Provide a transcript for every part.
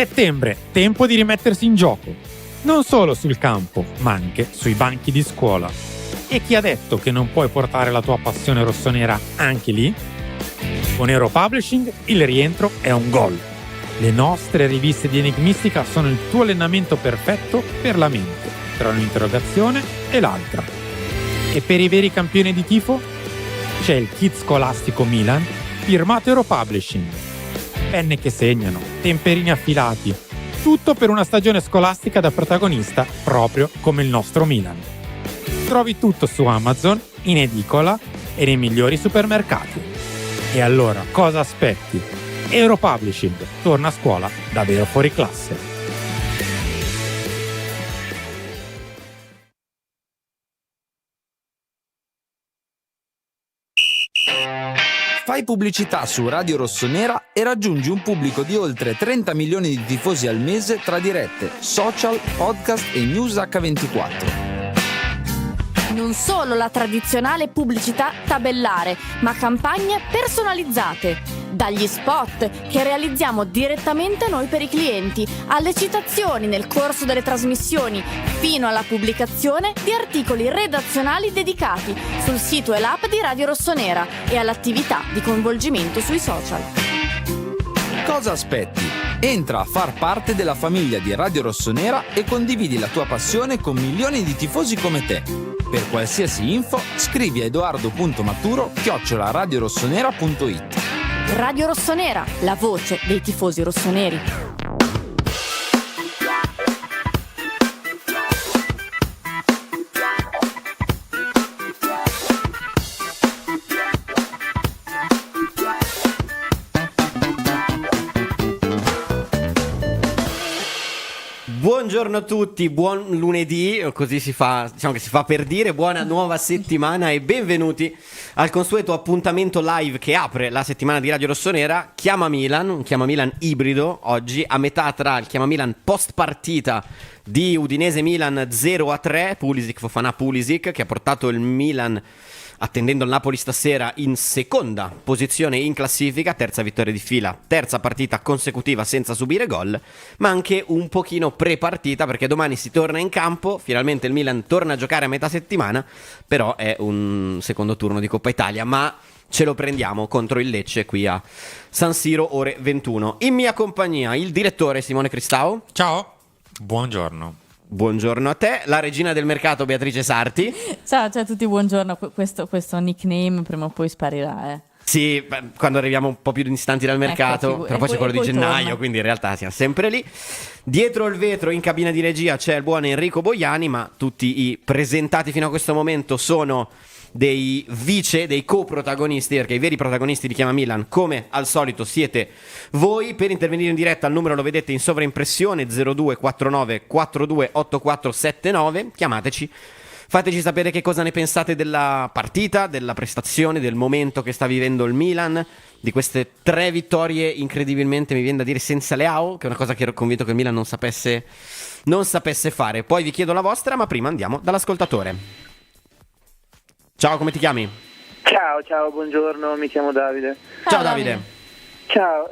Settembre, tempo di rimettersi in gioco. Non solo sul campo, ma anche sui banchi di scuola. E chi ha detto che non puoi portare la tua passione rossonera anche lì? Con Euro Publishing il rientro è un gol. Le nostre riviste di enigmistica sono il tuo allenamento perfetto per la mente, tra un'interrogazione e l'altra. E per i veri campioni di tifo? C'è il kit scolastico Milan, firmato Euro Publishing. Penne che segnano, temperini affilati, tutto per una stagione scolastica da protagonista proprio come il nostro Milan. Trovi tutto su Amazon, in edicola e nei migliori supermercati. E allora cosa aspetti? Euro Publishing torna a scuola davvero fuori classe. Fai pubblicità su Radio Rossonera e raggiungi un pubblico di oltre 30 milioni di tifosi al mese tra dirette, social, podcast e news H24. Non solo la tradizionale pubblicità tabellare, ma campagne personalizzate. Dagli spot che realizziamo direttamente noi per i clienti, alle citazioni nel corso delle trasmissioni, fino alla pubblicazione di articoli redazionali dedicati sul sito e l'app di Radio Rossonera e all'attività di coinvolgimento sui social. Cosa aspetti? Entra a far parte della famiglia di Radio Rossonera e condividi la tua passione con milioni di tifosi come te. Per qualsiasi info scrivi a edoardo.maturo@radiorossonera.it. Radio Rossonera, la voce dei tifosi rossoneri. Buongiorno a tutti, buon lunedì, così si fa, diciamo che si fa per dire, buona nuova settimana e benvenuti al consueto appuntamento live che apre la settimana di Radio Rossonera. Chiama Milan, un Chiama Milan ibrido oggi, a metà tra il Chiama Milan post partita di Udinese Milan 0-3, Pulisic, Fofana Pulisic, che ha portato il Milan, attendendo il Napoli stasera, in seconda posizione in classifica, terza vittoria di fila, terza partita consecutiva senza subire gol, ma anche un pochino pre-partita perché domani si torna in campo, finalmente il Milan torna a giocare a metà settimana, però è un secondo turno di Coppa Italia, ma ce lo prendiamo contro il Lecce qui a San Siro ore 21. In mia compagnia il direttore Simone Cristau. Ciao, buongiorno. Buongiorno a te, la regina del mercato Beatrice Sarti. Ciao a tutti, buongiorno. Questo nickname prima o poi sparirà, Sì, quando arriviamo un po' più distanti dal mercato, però poi c'è quello di gennaio, torna. quindi in realtà siamo sempre lì. Dietro il vetro in cabina di regia c'è il buon Enrico Boiani, ma tutti i presentati fino a questo momento sono dei dei coprotagonisti, perché i veri protagonisti di Chiama Milan, come al solito, siete voi. Per intervenire in diretta il numero lo vedete in sovraimpressione, 0249 428479, chiamateci, fateci sapere che cosa ne pensate della partita, della prestazione, del momento che sta vivendo il Milan, di queste 3 vittorie incredibilmente, mi viene da dire, senza Leao, che è una cosa che ero convinto che il Milan non sapesse fare. Poi vi chiedo la vostra, ma prima andiamo dall'ascoltatore. Ciao, come ti chiami? Ciao, buongiorno, mi chiamo Davide. Ciao Davide. Ciao,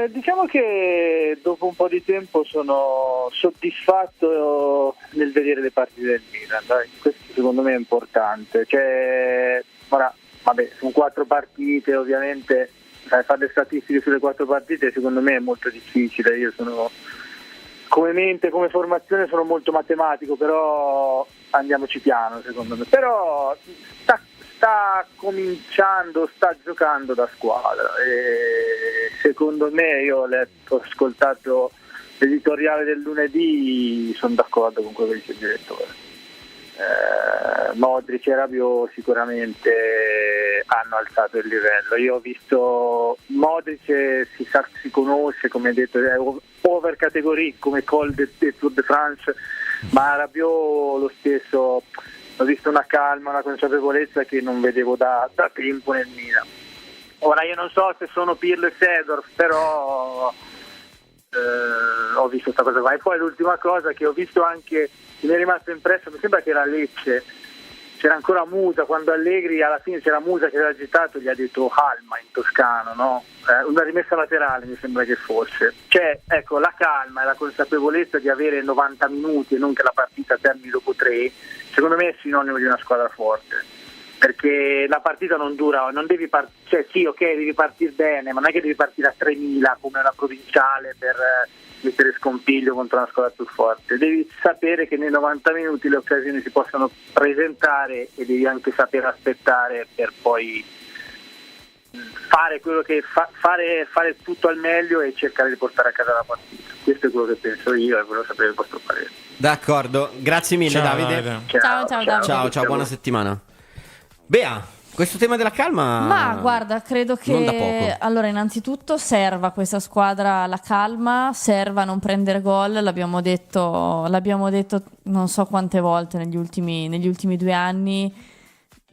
diciamo che dopo un po' di tempo sono soddisfatto nel vedere le partite del Milan, dai. Questo secondo me è importante. Ora, sono 4 partite, ovviamente fare le statistiche sulle 4 partite secondo me è molto difficile. Io sono, come mente, come formazione sono molto matematico, però andiamoci piano secondo me. Però sta cominciando, sta giocando da squadra e secondo me, io ho ascoltato l'editoriale del lunedì, sono d'accordo con quello che dice il direttore. Modric e Rabiot sicuramente hanno alzato il livello. Io ho visto Modric, si conosce, come hai detto, è over category come Col de Tour de France, ma Rabiot lo stesso, ho visto una calma, una consapevolezza che non vedevo da tempo nel Milan. Ora io non so se sono Pirlo e Seedorf, però ho visto questa cosa qua. E poi l'ultima cosa che ho visto anche, mi è rimasto impresso, mi sembra che la Lecce c'era ancora Musa, quando Allegri alla fine c'era Musa che era agitato, gli ha detto calma in toscano, no? Una rimessa laterale mi sembra che fosse. Cioè, ecco, la calma e la consapevolezza di avere 90 minuti e non che la partita termini dopo 3, secondo me è sinonimo di una squadra forte. Perché la partita non dura, non devi cioè sì, ok, devi partire bene, ma non è che devi partire a 3.000 come una provinciale per mettere scompiglio contro una squadra più forte. Devi sapere che nei 90 minuti le occasioni si possono presentare e devi anche saper aspettare per poi fare quello che fare tutto al meglio e cercare di portare a casa la partita. Questo è quello che penso io e volevo sapere il vostro parere. D'accordo, grazie mille. Ciao, Davide. Ciao Davide. Ciao, buona settimana. Bea, questo tema della calma. Ma guarda, credo non da che poco. allora innanzitutto serva a questa squadra la calma, serva a non prendere gol, l'abbiamo detto non so quante volte negli ultimi 2 anni.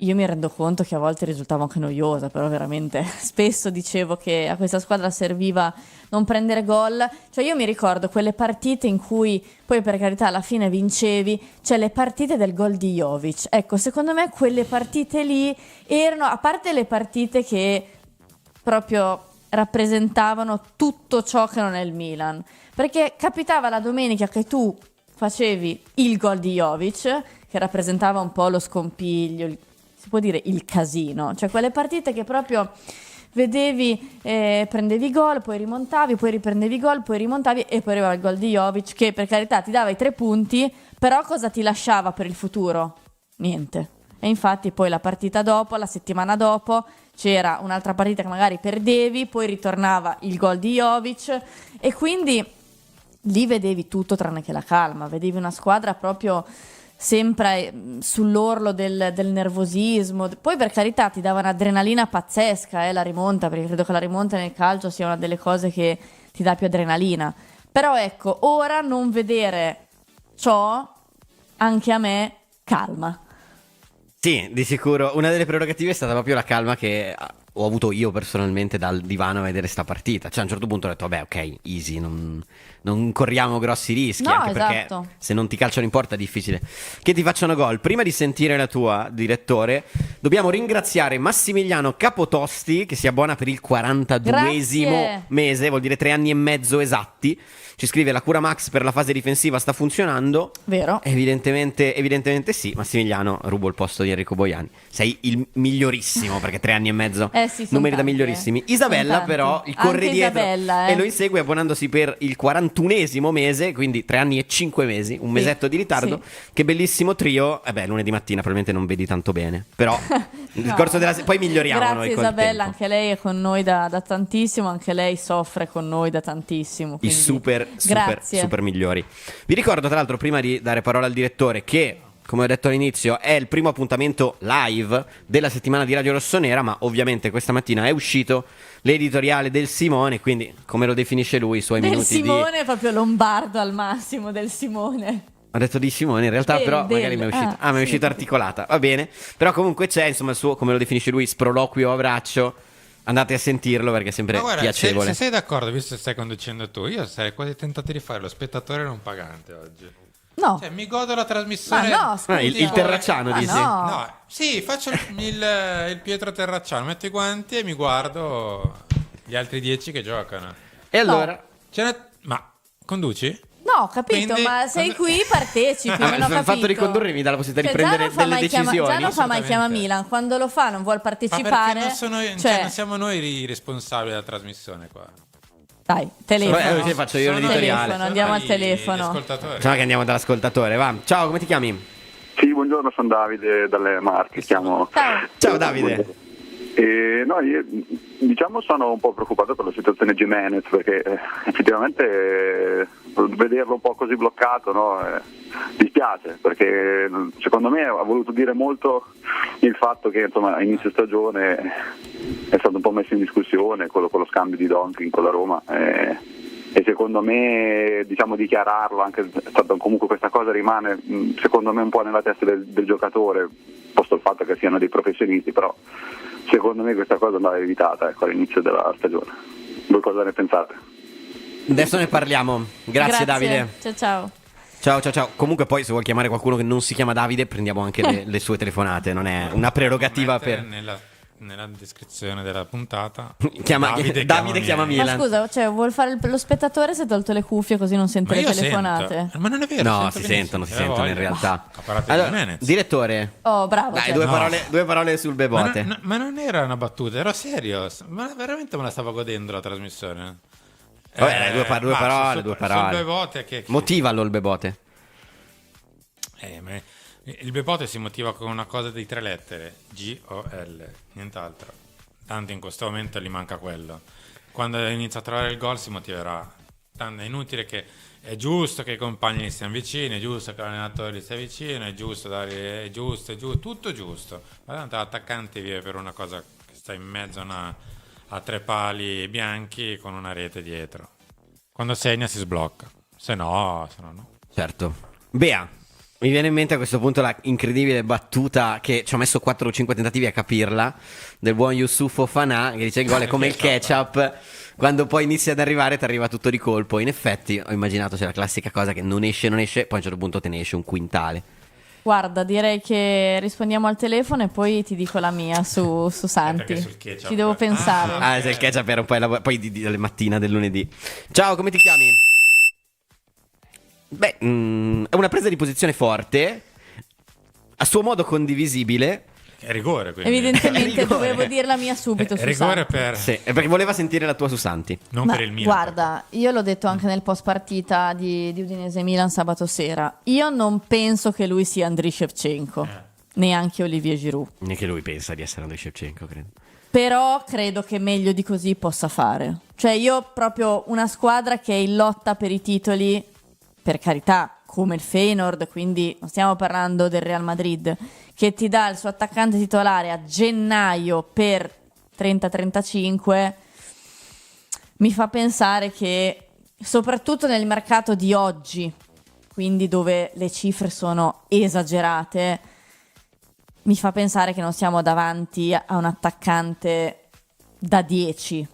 Io mi rendo conto che a volte risultava anche noiosa, però veramente spesso dicevo che a questa squadra serviva non prendere gol. Cioè io mi ricordo quelle partite in cui poi per carità alla fine vincevi, cioè le partite del gol di Jovic. Ecco, secondo me quelle partite lì erano, a parte le partite che proprio rappresentavano tutto ciò che non è il Milan, perché capitava la domenica che tu facevi il gol di Jovic, che rappresentava un po' lo scompiglio, si può dire il casino, cioè quelle partite che proprio vedevi, prendevi gol, poi rimontavi, poi riprendevi gol, poi rimontavi e poi arrivava il gol di Jovic che per carità ti dava i 3 punti, però cosa ti lasciava per il futuro? Niente. E infatti poi la partita dopo, la settimana dopo, c'era un'altra partita che magari perdevi, poi ritornava il gol di Jovic e quindi lì vedevi tutto tranne che la calma, vedevi una squadra proprio sempre sull'orlo del nervosismo. Poi per carità ti dava un'adrenalina pazzesca la rimonta, perché credo che la rimonta nel calcio sia una delle cose che ti dà più adrenalina, però ecco, ora non vedere ciò anche a me calma. Sì, di sicuro. Una delle prerogative è stata proprio la calma che ho avuto io personalmente dal divano a vedere sta partita. Cioè a un certo punto ho detto vabbè, ok, easy, non corriamo grossi rischi, No, anche esatto. perché se non ti calciano in porta è difficile che ti facciano gol. Prima di sentire la tua, direttore, dobbiamo ringraziare Massimiliano Capotosti che si abbona per il 42esimo Grazie. mese, vuol dire 3 anni e mezzo esatti. Ci scrive: la cura Max per la fase difensiva sta funzionando. Vero? Evidentemente sì. Massimiliano, rubo il posto di Enrico Boiani. Sei il migliorissimo perché 3 anni e mezzo, Sì, son numeri da tanti, migliorissimi. Isabella Son tanti. però il Anche corre dietro Isabella, e lo insegue abbonandosi per il 41esimo mese, quindi 3 anni e 5 mesi, un mesetto di ritardo. sì. Che bellissimo trio. Lunedì mattina probabilmente non vedi tanto bene, però nel corso della poi miglioriamo Grazie noi col Isabella, tempo. anche lei è con noi da tantissimo, anche lei soffre con noi da tantissimo. I quindi grazie. super migliori. Vi ricordo tra l'altro, prima di dare parola al direttore, che come ho detto all'inizio è il primo appuntamento live della settimana di Radio Rossonera, ma ovviamente questa mattina è uscito l'editoriale del Simone, quindi come lo definisce lui, i suoi Del minuti Simone, proprio lombardo al massimo, del Simone. Ho detto di Simone, in realtà però magari mi è uscito, mi è sì. uscito articolata, va bene, però comunque c'è insomma il suo, come lo definisce lui, sproloquio a braccio. Andate a sentirlo perché è sempre Ma guarda, piacevole. se sei d'accordo, visto che stai conducendo tu, io sarei quasi tentato di fare lo spettatore non pagante oggi. No. Cioè, mi godo la trasmissione. Ma no, scusi. Il Terracciano, dici? no. No, sì, faccio il Pietro Terracciano, metto i guanti e mi guardo gli altri 10 che giocano. E allora? Ma conduci? No, ho capito, Quindi- ma sei qui, partecipi, non ho il capito. fatto di condurre mi dà la possibilità di Cioè, prendere delle decisioni. Già non fa mai chiama Assolutamente. Milan, quando lo fa non vuol Ma partecipare. perché non, sono, cioè, non siamo noi i responsabili della trasmissione qua. dai, telefono. Sì, faccio io un Sono editoriale. Telefono, andiamo al gli telefono. ascoltatori. Facciamo che andiamo dall'ascoltatore, va. Ciao, come ti chiami? Sì, buongiorno, sono Davide dalle Marche. Chiamo. Ciao Davide. No, io diciamo sono un po' preoccupato per la situazione Gimenez perché effettivamente vederlo un po' così bloccato, no, dispiace, perché secondo me ha voluto dire molto il fatto che insomma a inizio stagione è stato un po' messo in discussione con lo scambio di Donkin con la Roma e secondo me diciamo dichiararlo, anche comunque questa cosa rimane secondo me un po' nella testa del giocatore, posto il fatto che siano dei professionisti, però secondo me questa cosa andava evitata all'inizio della stagione. Voi cosa ne pensate? Adesso ne parliamo. Grazie Davide. Ciao. Ciao. Comunque poi se vuoi chiamare qualcuno che non si chiama Davide, prendiamo anche le sue telefonate, non è una prerogativa per... Nella descrizione della puntata Davide chiama Ma Milan. scusa, cioè vuol fare lo spettatore se ha tolto le cuffie così non sente le io telefonate? sento. Ma non è vero. No, sento si benissimo. sentono in realtà. Ha parlato Allora, di Jimenez. direttore, Oh, bravo. dai, cioè. due parole sul Bebote. Ma non era una battuta, ero serio. Ma veramente me la stavo godendo la trasmissione. Vabbè, dai, due parole. Sul Bebote che... Motivalo il Bebote. Ma il Bebote si motiva con una cosa di 3 lettere, G-O-L, nient'altro. Tanto in questo momento gli manca quello. Quando inizia a trovare il gol si motiverà. Tanto è inutile che... È giusto che i compagni gli stiano vicini, è giusto che l'allenatore gli stia vicino, è giusto, tutto giusto. Ma tanto l'attaccante vive per una cosa che sta in mezzo a 3 pali bianchi con una rete dietro. Quando segna si sblocca, se no no. Certo. Bea, mi viene in mente a questo punto la incredibile battuta che ci ho messo 4 o 5 tentativi a capirla, del buon Youssouf Fofana, che dice il gol è come il ketchup, quando poi inizi ad arrivare ti arriva tutto di colpo. In effetti ho immaginato c'è la classica cosa che non esce, poi a un certo punto te ne esce un quintale. Guarda, direi che rispondiamo al telefono e poi ti dico la mia su Santi. Sul ketchup. Ci devo pensare. Se il ketchup era un po' poi di mattina del lunedì. Ciao, come ti chiami? Beh, è una presa di posizione forte, a suo modo condivisibile. È rigore, quindi. Evidentemente Rigore. dovevo dir la mia subito su rigore Santi. per... Sì, è perché voleva sentire la tua su Santi. Non Ma per il Milan. guarda, io l'ho detto anche nel post partita di Udinese Milan sabato sera. Io non penso che lui sia Andriy Shevchenko, neanche Olivier Giroud. Neanche lui pensa di essere Andriy Shevchenko, credo. Però credo che meglio di così possa fare. Cioè io proprio una squadra che è in lotta per i titoli, per carità, come il Feyenoord, quindi non stiamo parlando del Real Madrid, che ti dà il suo attaccante titolare a gennaio per 30-35, mi fa pensare che soprattutto nel mercato di oggi, quindi dove le cifre sono esagerate, mi fa pensare che non siamo davanti a un attaccante da 10.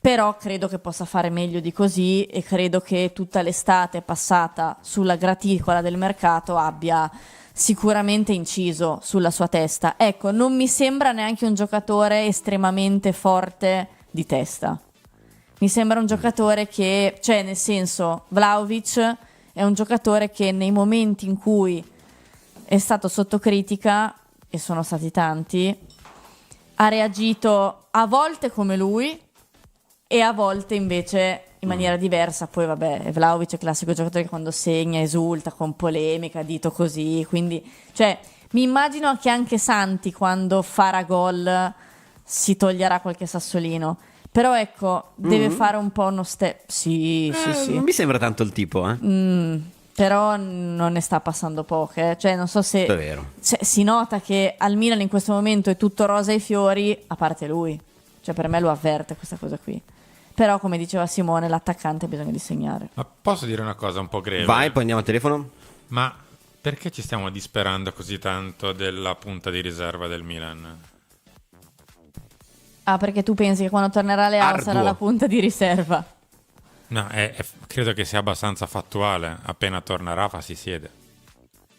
Però credo che possa fare meglio di così e credo che tutta l'estate passata sulla graticola del mercato abbia sicuramente inciso sulla sua testa. Ecco, non mi sembra neanche un giocatore estremamente forte di testa. Mi sembra un giocatore che, cioè nel senso, Vlahovic è un giocatore che nei momenti in cui è stato sotto critica, e sono stati tanti, ha reagito a volte come lui e a volte invece in maniera diversa. Poi vabbè, Vlahovic è il classico giocatore che quando segna esulta con polemica, dito così, quindi cioè mi immagino che anche Santi quando farà gol si toglierà qualche sassolino. Però ecco, deve fare un po' uno step. Sì. Non mi sembra tanto il tipo, Però non ne sta passando poche. Cioè non so se È vero. si nota che al Milan in questo momento è tutto rosa e fiori, a parte lui. Cioè per me lo avverte questa cosa qui. Però come diceva Simone, l'attaccante ha bisogno di segnare. Ma posso dire una cosa un po' greve? Vai, poi andiamo al telefono. Ma perché ci stiamo disperando così tanto della punta di riserva del Milan? Ah, perché tu pensi che quando tornerà Leao Arduo. sarà la punta di riserva? No, credo che sia abbastanza fattuale. Appena tornerà si siede.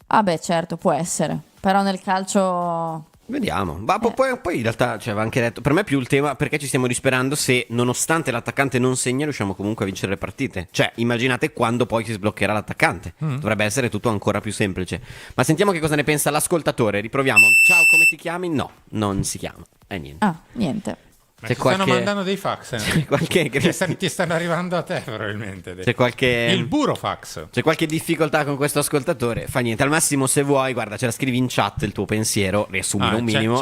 Ah beh, certo, può essere. Però nel calcio... Vediamo. Ma poi in realtà ci aveva anche detto, per me è più il tema perché ci stiamo disperando se nonostante l'attaccante non segna riusciamo comunque a vincere le partite. Cioè immaginate quando poi si sbloccherà l'attaccante. Dovrebbe essere tutto ancora più semplice. Ma sentiamo che cosa ne pensa l'ascoltatore. Riproviamo. Ciao, come ti chiami? No, non si chiama. Niente. Ah, niente. Ma C'è ti stanno qualche- mandando dei fax. C'è qualche... Ti stanno arrivando a te probabilmente. C'è qualche... Il burofax. C'è qualche difficoltà con questo ascoltatore? Fa niente, al massimo se vuoi, guarda, ce la scrivi in chat il tuo pensiero, riassumilo un minimo.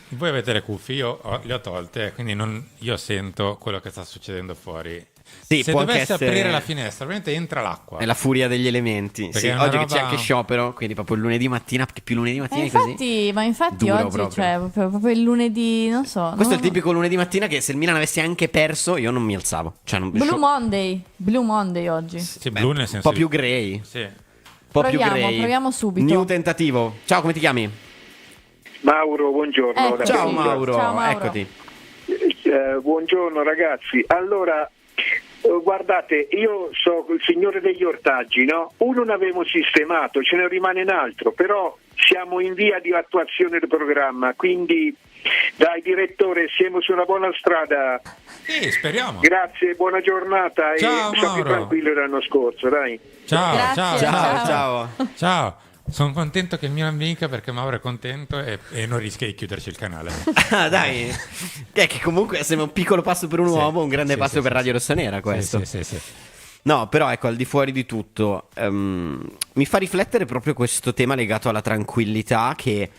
Voi avete le cuffie, io le ho tolte, quindi io sento quello che sta succedendo fuori. Sì, Se può anche dovesse essere- aprire la finestra, probabilmente entra l'acqua. È la furia degli elementi. Perché Sì, è una oggi che c'è roba- anche sciopero, quindi proprio il lunedì mattina, perché più lunedì mattina è così. Ma infatti Duro oggi, proprio. cioè, proprio il lunedì, non so. Questo è il no? tipico lunedì mattina che se il Milan avesse anche perso io non mi alzavo. Cioè, Blue Monday oggi. Sì, blu nel un senso po' più grey. Sì. Un po' più grey. Proviamo subito. New tentativo. Ciao, come ti chiami? Mauro, buongiorno. Ecco. da Ciao Perugia. Mauro, Ciao, Mauro. eccoti. Buongiorno ragazzi. Allora, Guardate, io so il signore degli ortaggi, no? Uno l'avevamo sistemato, ce ne rimane un altro, però siamo in via di attuazione del programma, quindi dai direttore, siamo su una buona strada. Sì, speriamo. Grazie, buona giornata. Ciao, e sono più Mauro. tranquillo l'anno scorso, dai. Ciao, Grazie. Ciao. Ciao. Sono contento che il Milan vinca perché Mauro è contento e non rischia di chiuderci il canale. Ah, dai, che comunque sembra un piccolo passo per un Sì, uomo, un grande sì, passo sì, per sì, Radio sì. Rossonera questo. Sì. No, però ecco, al di fuori di tutto, mi fa riflettere proprio questo tema legato alla tranquillità che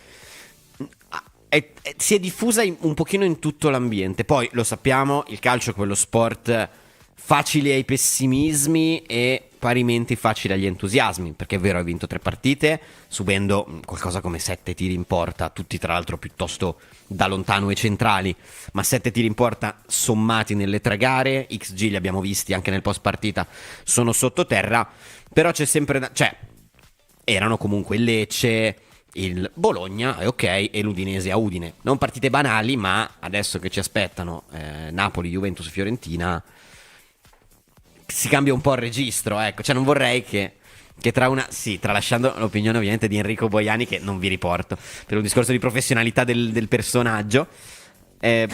si è diffusa un pochino in tutto l'ambiente. Poi lo sappiamo, il calcio è quello sport facile ai pessimismi e parimenti facile agli entusiasmi, perché è vero, hai vinto 3 partite subendo qualcosa come 7 tiri in porta, tutti tra l'altro piuttosto da lontano e centrali, ma 7 tiri in porta sommati nelle 3 gare, XG li abbiamo visti anche nel post partita, sono sottoterra, però c'è sempre erano comunque il Lecce, il Bologna, è ok, e l'Udinese a Udine, non partite banali, ma adesso che ci aspettano Napoli, Juventus, Fiorentina, si cambia un po' il registro, ecco, cioè non vorrei che tralasciando l'opinione ovviamente di Enrico Boiani, che non vi riporto per un discorso di professionalità del personaggio, non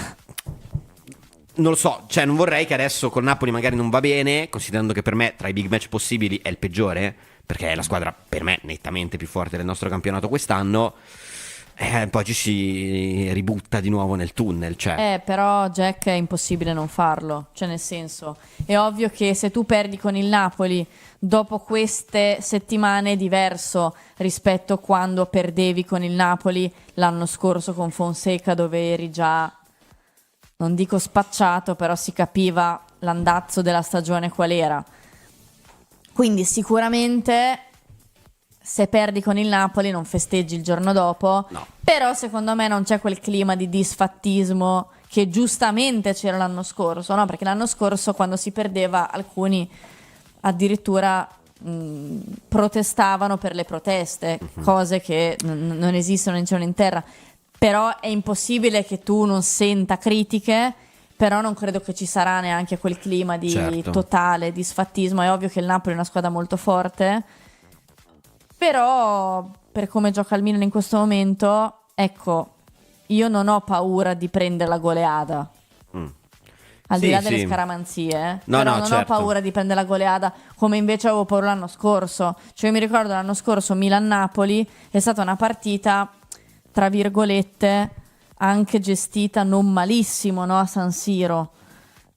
lo so, cioè non vorrei che adesso con Napoli magari non va bene, considerando che per me tra i big match possibili è il peggiore, perché è la squadra per me nettamente più forte del nostro campionato quest'anno, poi ci si ributta di nuovo nel tunnel, cioè. Però Jack è impossibile non farlo, cioè nel senso, è ovvio che se tu perdi con il Napoli dopo queste settimane è diverso rispetto a quando perdevi con il Napoli l'anno scorso con Fonseca, dove eri già, non dico spacciato, però si capiva l'andazzo della stagione qual era. Quindi sicuramente se perdi con il Napoli non festeggi il giorno dopo, No. però secondo me non c'è quel clima di disfattismo che giustamente c'era l'anno scorso, no? Perché l'anno scorso quando si perdeva alcuni addirittura protestavano per le proteste, cose che non esistono in cielo in terra, però è impossibile che tu non senta critiche, però non credo che ci sarà neanche quel clima di Certo. totale disfattismo. È ovvio che il Napoli è una squadra molto forte, però per come gioca il Milan in questo momento, ecco, io non ho paura di prendere la goleada. Al di Sì, là delle sì. scaramanzie, No, però no, non certo. ho paura di prendere la goleada come invece avevo paura l'anno scorso. Cioè io mi ricordo l'anno scorso Milan-Napoli è stata una partita, tra virgolette, anche gestita non malissimo, no? A San Siro,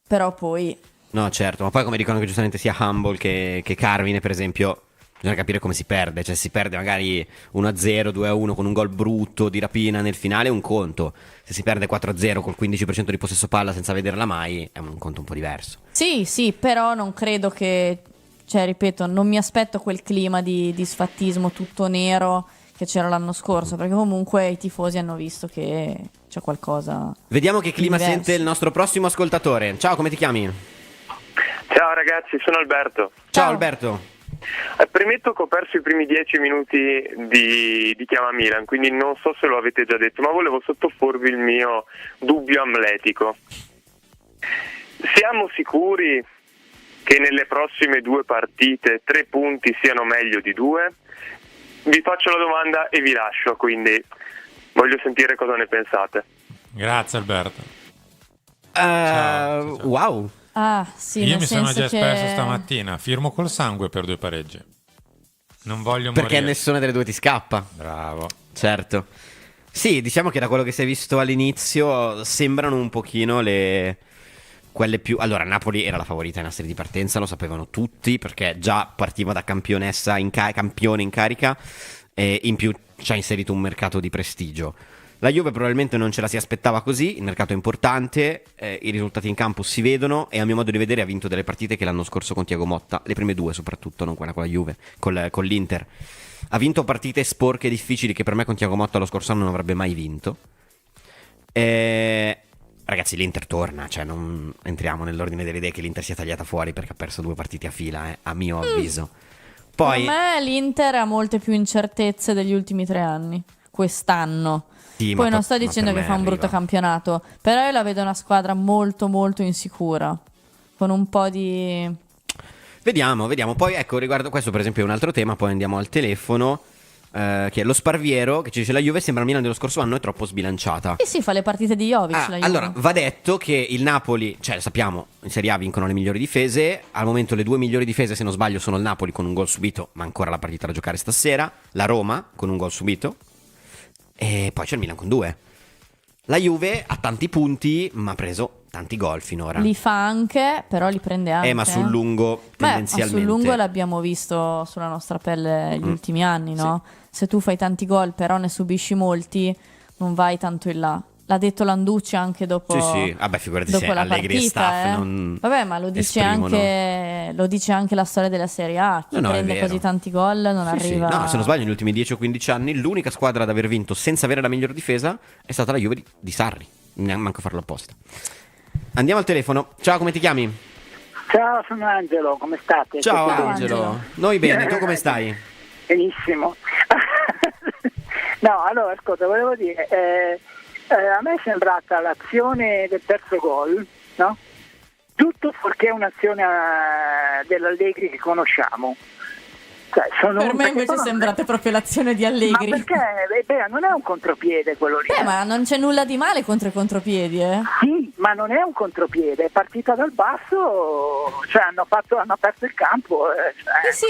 però poi No, certo, ma poi come dicono che giustamente sia Humble che Carmine, per esempio, bisogna capire come si perde. Cioè si perde magari 1-0, 2-1 con un gol brutto di rapina nel finale è un conto. Se si perde 4-0 col 15% di possesso palla senza vederla mai è un conto un po' diverso. sì, però non credo che, cioè ripeto, non mi aspetto quel clima di sfattismo tutto nero che c'era l'anno scorso, perché comunque i tifosi hanno visto che c'è qualcosa. Vediamo che clima Diverso. sente il nostro prossimo ascoltatore. Ciao, come ti chiami? Ciao ragazzi, sono Alberto. Ciao Alberto. Premetto che ho perso i primi 10 minuti di Chiama Milan, quindi non so se lo avete già detto, ma volevo sottoporvi il mio dubbio amletico. Siamo sicuri che nelle prossime 2 partite 3 punti siano meglio di 2? Vi faccio la domanda e vi lascio, quindi voglio sentire cosa ne pensate. Grazie Alberto. Ciao. Wow. Ah, sì, Io nel mi sono senso già che espresso stamattina, firmo col sangue per 2 pareggi. Non voglio Perché morire. nessuna delle 2 ti scappa. Bravo. Certo. Sì, diciamo che da quello che si è visto all'inizio sembrano un pochino quelle più. Allora, Napoli era la favorita in serie di partenza, lo sapevano tutti, perché già partiva da campionessa campione in carica e in più ci ha inserito un mercato di prestigio. La Juve probabilmente non ce la si aspettava così, il mercato è importante, i risultati in campo si vedono e a mio modo di vedere ha vinto delle partite che l'anno scorso con Thiago Motta, le prime 2 soprattutto, non quella con la Juve, con l'Inter. Ha vinto partite sporche e difficili che per me con Thiago Motta lo scorso anno non avrebbe mai vinto. Ragazzi, l'Inter torna, cioè non entriamo nell'ordine delle idee che l'Inter sia tagliata fuori perché ha perso 2 partite a fila, a mio avviso. Poi, per me l'Inter ha molte più incertezze degli ultimi 3 anni, quest'anno. sì, Poi ma non per- sto ma dicendo per che me fa un brutto arriva. campionato, però io la vedo una squadra molto molto insicura. con un po' di... Vediamo. Poi ecco, riguardo questo per esempio è un altro tema, poi andiamo al telefono, che è lo Sparviero, che ci dice la Juve sembra il Milan dello scorso anno, è troppo sbilanciata. Sì, fa le partite di Jovic la Juve. Allora, va detto che il Napoli, cioè sappiamo, in Serie A vincono le migliori difese, al momento le 2 migliori difese, se non sbaglio, sono il Napoli con un gol subito, ma ancora la partita da giocare stasera, la Roma con un gol subito, e poi c'è il Milan con 2. La Juve ha tanti punti, ma ha preso tanti gol finora. Li fa anche, però li prende anche. Ma sul lungo tendenzialmente. Ma sul lungo l'abbiamo visto sulla nostra pelle gli ultimi anni, no? Sì. Se tu fai tanti gol però ne subisci molti, non vai tanto in là. L'ha detto Landucci anche dopo. Sì. Vabbè, figurati se Allegri partita, e staff non. Vabbè, ma lo dice anche la storia della Serie A. Chi prende così tanti gol non arriva. No, se non sbaglio, negli ultimi 10 o 15 anni l'unica squadra ad aver vinto senza avere la miglior difesa è stata la Juve di Sarri. Manco farlo apposta. Andiamo al telefono. Ciao, come ti chiami? Ciao, sono Angelo, come state? Ciao Angelo. Noi bene, tu come stai? Benissimo. No, allora, ascolta, volevo dire, a me è sembrata l'azione del terzo gol, no? Tutto fuorché un'azione dell'Allegri che conosciamo. Per me invece sembrate proprio l'azione di Allegri. Ma perché non è un contropiede quello lì. Ma non c'è nulla di male contro i contropiedi, Sì, ma non è un contropiede, è partita dal basso, cioè hanno perso il campo. Sì,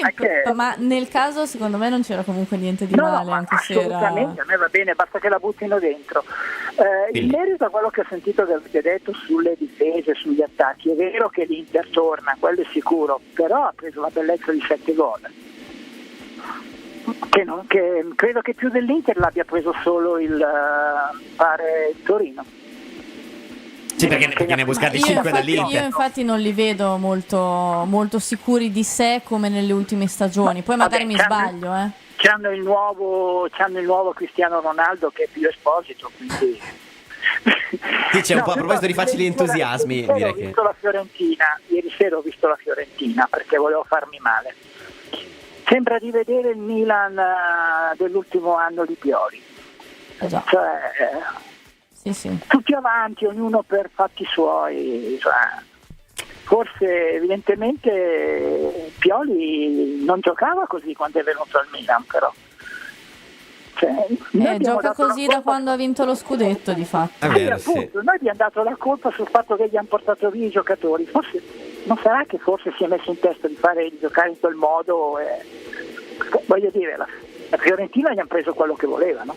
ma nel caso secondo me non c'era comunque niente di male, anche se assolutamente, a me va bene, basta che la buttino dentro. In merito a quello che ho sentito che avete detto sulle difese, sugli attacchi, è vero che l'Inter torna, quello è sicuro, però ha preso la bellezza di 7 gol. Che credo che più dell'Inter l'abbia preso solo il Torino. Sì, perché ne ha buscati 5 dall'Inter. Io infatti non li vedo molto, molto sicuri di sé come nelle ultime stagioni. Poi magari mi sbaglio. C'hanno il nuovo Cristiano Ronaldo che è più Esposito, quindi... Sì, c'è un po' a proposito di facili entusiasmi. Ieri sera ho visto la Fiorentina perché volevo farmi male. Sembra di vedere il Milan dell'ultimo anno di Pioli. Sì. Tutti avanti, ognuno per fatti suoi. Forse evidentemente Pioli non giocava così quando è venuto al Milan, però. Gioca così da quando ha vinto lo scudetto, di fatto. Appunto, noi abbiamo dato la colpa sul fatto che gli hanno portato via i giocatori. Forse non sarà che si è messo in testa di giocare in quel modo? Voglio dire, la Fiorentina gli hanno preso quello che volevano,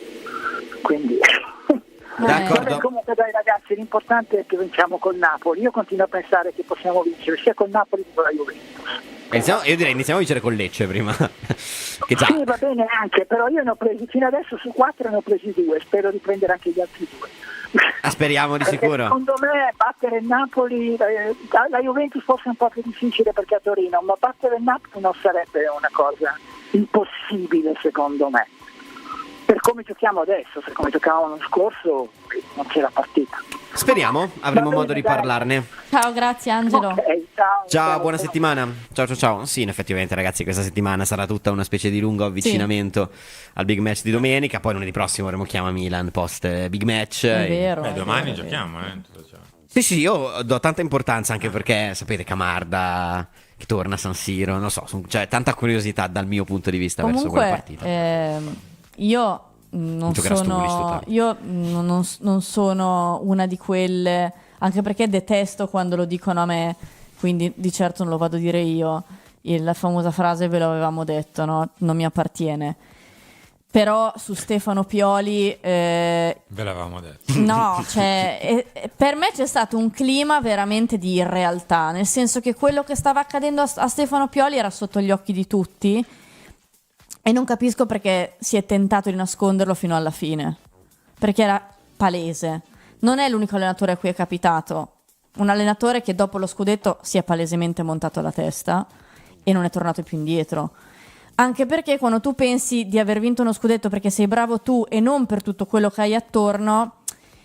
quindi. D'accordo. Comunque dai ragazzi, l'importante è che vinciamo col Napoli. Io continuo a pensare che possiamo vincere sia col Napoli che con la Juventus. Io direi iniziamo a vincere con Lecce prima. Che già. Sì, va bene anche, però io ne ho presi fino adesso su 4, ne ho presi 2, spero di prendere anche gli altri 2. Speriamo di perché sicuro. Secondo me battere il Napoli, la Juventus forse è un po' più difficile perché a Torino, ma battere il Napoli non sarebbe una cosa impossibile secondo me. Per come giochiamo adesso, per come giocavamo l'anno scorso, non c'è la partita. Speriamo, avremo modo di parlarne. Ciao, grazie Angelo. Okay, ciao, buona settimana. Ciao. Sì, effettivamente ragazzi, questa settimana sarà tutta una specie di lungo avvicinamento al big match di domenica. Poi lunedì prossimo avremo Chiama Milan post big match. È vero. Domani giochiamo, Sì, io do tanta importanza anche perché, sapete, Camarda che torna a San Siro, non so, c'è tanta curiosità dal mio punto di vista verso quella partita. Io non sono una di quelle, anche perché detesto quando lo dicono a me, quindi di certo non lo vado a dire io. La famosa frase ve l'avevamo detto, no? Non mi appartiene. Però su Stefano Pioli ve l'avevamo detto. No, per me c'è stato un clima veramente di irrealtà, nel senso che quello che stava accadendo a Stefano Pioli era sotto gli occhi di tutti. E non capisco perché si è tentato di nasconderlo fino alla fine, perché era palese. Non è l'unico allenatore a cui è capitato. Un allenatore che dopo lo scudetto si è palesemente montato la testa e non è tornato più indietro. Anche perché quando tu pensi di aver vinto uno scudetto perché sei bravo tu e non per tutto quello che hai attorno,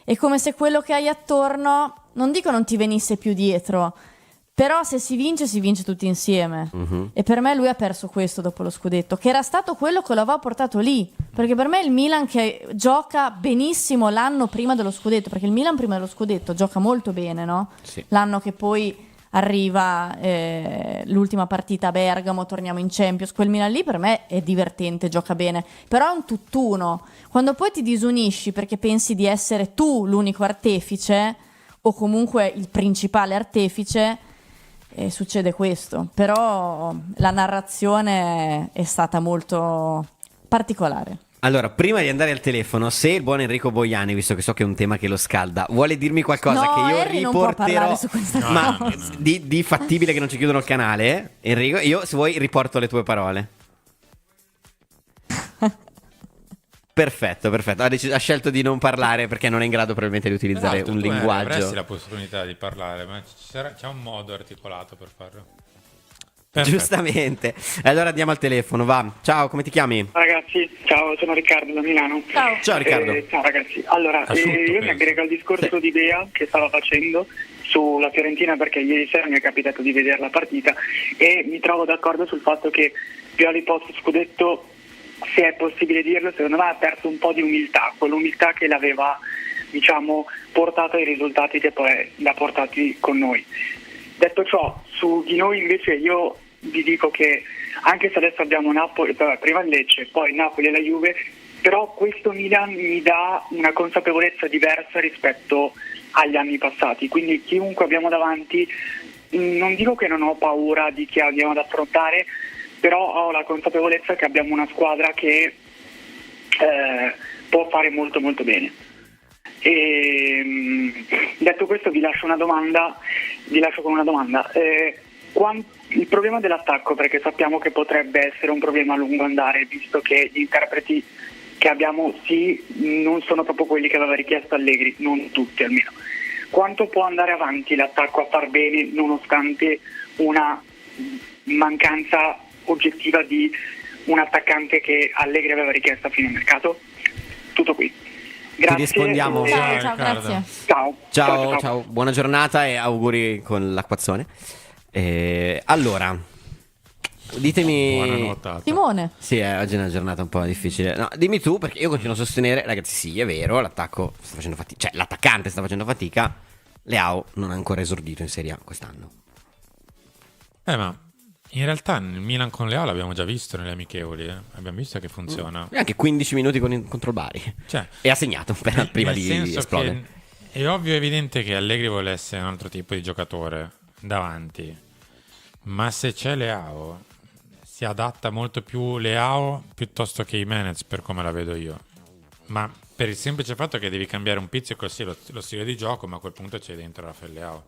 è come se quello che hai attorno, non dico non ti venisse più dietro, però se si vince tutti insieme. E per me lui ha perso questo dopo lo scudetto, che era stato quello che lo aveva portato lì, perché per me il Milan che gioca benissimo l'anno prima dello scudetto, perché il Milan prima dello scudetto gioca molto bene, no? Sì. L'anno che poi arriva l'ultima partita a Bergamo, torniamo in Champions. Quel Milan lì per me è divertente, gioca bene, però è un tutt'uno. Quando poi ti disunisci perché pensi di essere tu l'unico artefice o comunque il principale artefice, succede questo. Però la narrazione è stata molto particolare. Allora, prima di andare al telefono, se il buon Enrico Boiani, visto che so che è un tema che lo scalda, vuole dirmi qualcosa No, che io Henry non può riporterò, parlare su questa ma cosa. di fattibile che non ci chiudono il canale, Enrico, io se vuoi riporto le tue parole. Perfetto. Ha scelto di non parlare perché non è in grado probabilmente di utilizzare Esatto, un tu linguaggio. avresti la possibilità di parlare, ma c'è un modo articolato per farlo. Perfetto. Giustamente. Allora andiamo al telefono, va. Ciao, come ti chiami? Ragazzi, ciao, sono Riccardo da Milano. Ciao Riccardo. Ciao ragazzi, allora Asciutto, io penso. mi aggrego al discorso di Bea che stava facendo sulla Fiorentina, perché ieri sera mi è capitato di vedere la partita e mi trovo d'accordo sul fatto che Pioli post scudetto, se è possibile dirlo, secondo me ha perso un po' di umiltà, quell'umiltà che l'aveva, diciamo, portato ai risultati che poi l'ha portati con noi. Detto ciò, su di noi invece io vi dico che anche se adesso abbiamo Napoli, prima il Lecce, poi Napoli e la Juve, però questo Milan mi dà una consapevolezza diversa rispetto agli anni passati, quindi chiunque abbiamo davanti, non dico che non ho paura di chi abbiamo ad affrontare, però ho la consapevolezza che abbiamo una squadra che può fare molto molto bene. E, detto questo vi lascio con una domanda. Il problema dell'attacco, perché sappiamo che potrebbe essere un problema a lungo andare, visto che gli interpreti che abbiamo non sono proprio quelli che aveva richiesto Allegri, non tutti almeno. Quanto può andare avanti l'attacco a far bene nonostante una mancanza oggettiva di un attaccante che Allegri aveva richiesto a fine mercato? Tutto qui. Grazie. Ti rispondiamo. Ciao, Riccardo. grazie. Ciao. Buona giornata e auguri con l'acquazzone. Allora, ditemi. Buona nuotata. Simone. Sì, oggi è una giornata un po' difficile. No, dimmi tu, perché io continuo a sostenere, ragazzi, sì, è vero, l'attacco sta facendo fatica, cioè l'attaccante sta facendo fatica. Leao non ha ancora esordito in Serie A quest'anno. Ma in realtà il Milan con Leao l'abbiamo già visto nelle amichevoli, abbiamo visto che funziona. E anche 15 minuti contro il Bari. Cioè, E ha segnato prima nel di senso esplodere. che è ovvio e evidente che Allegri vuole essere un altro tipo di giocatore davanti, ma se c'è Leao si adatta molto più Leao piuttosto che Jimenez, per come la vedo io, ma per il semplice fatto che devi cambiare un pizzico sì, lo stile di gioco, ma a quel punto c'è dentro Rafael Leao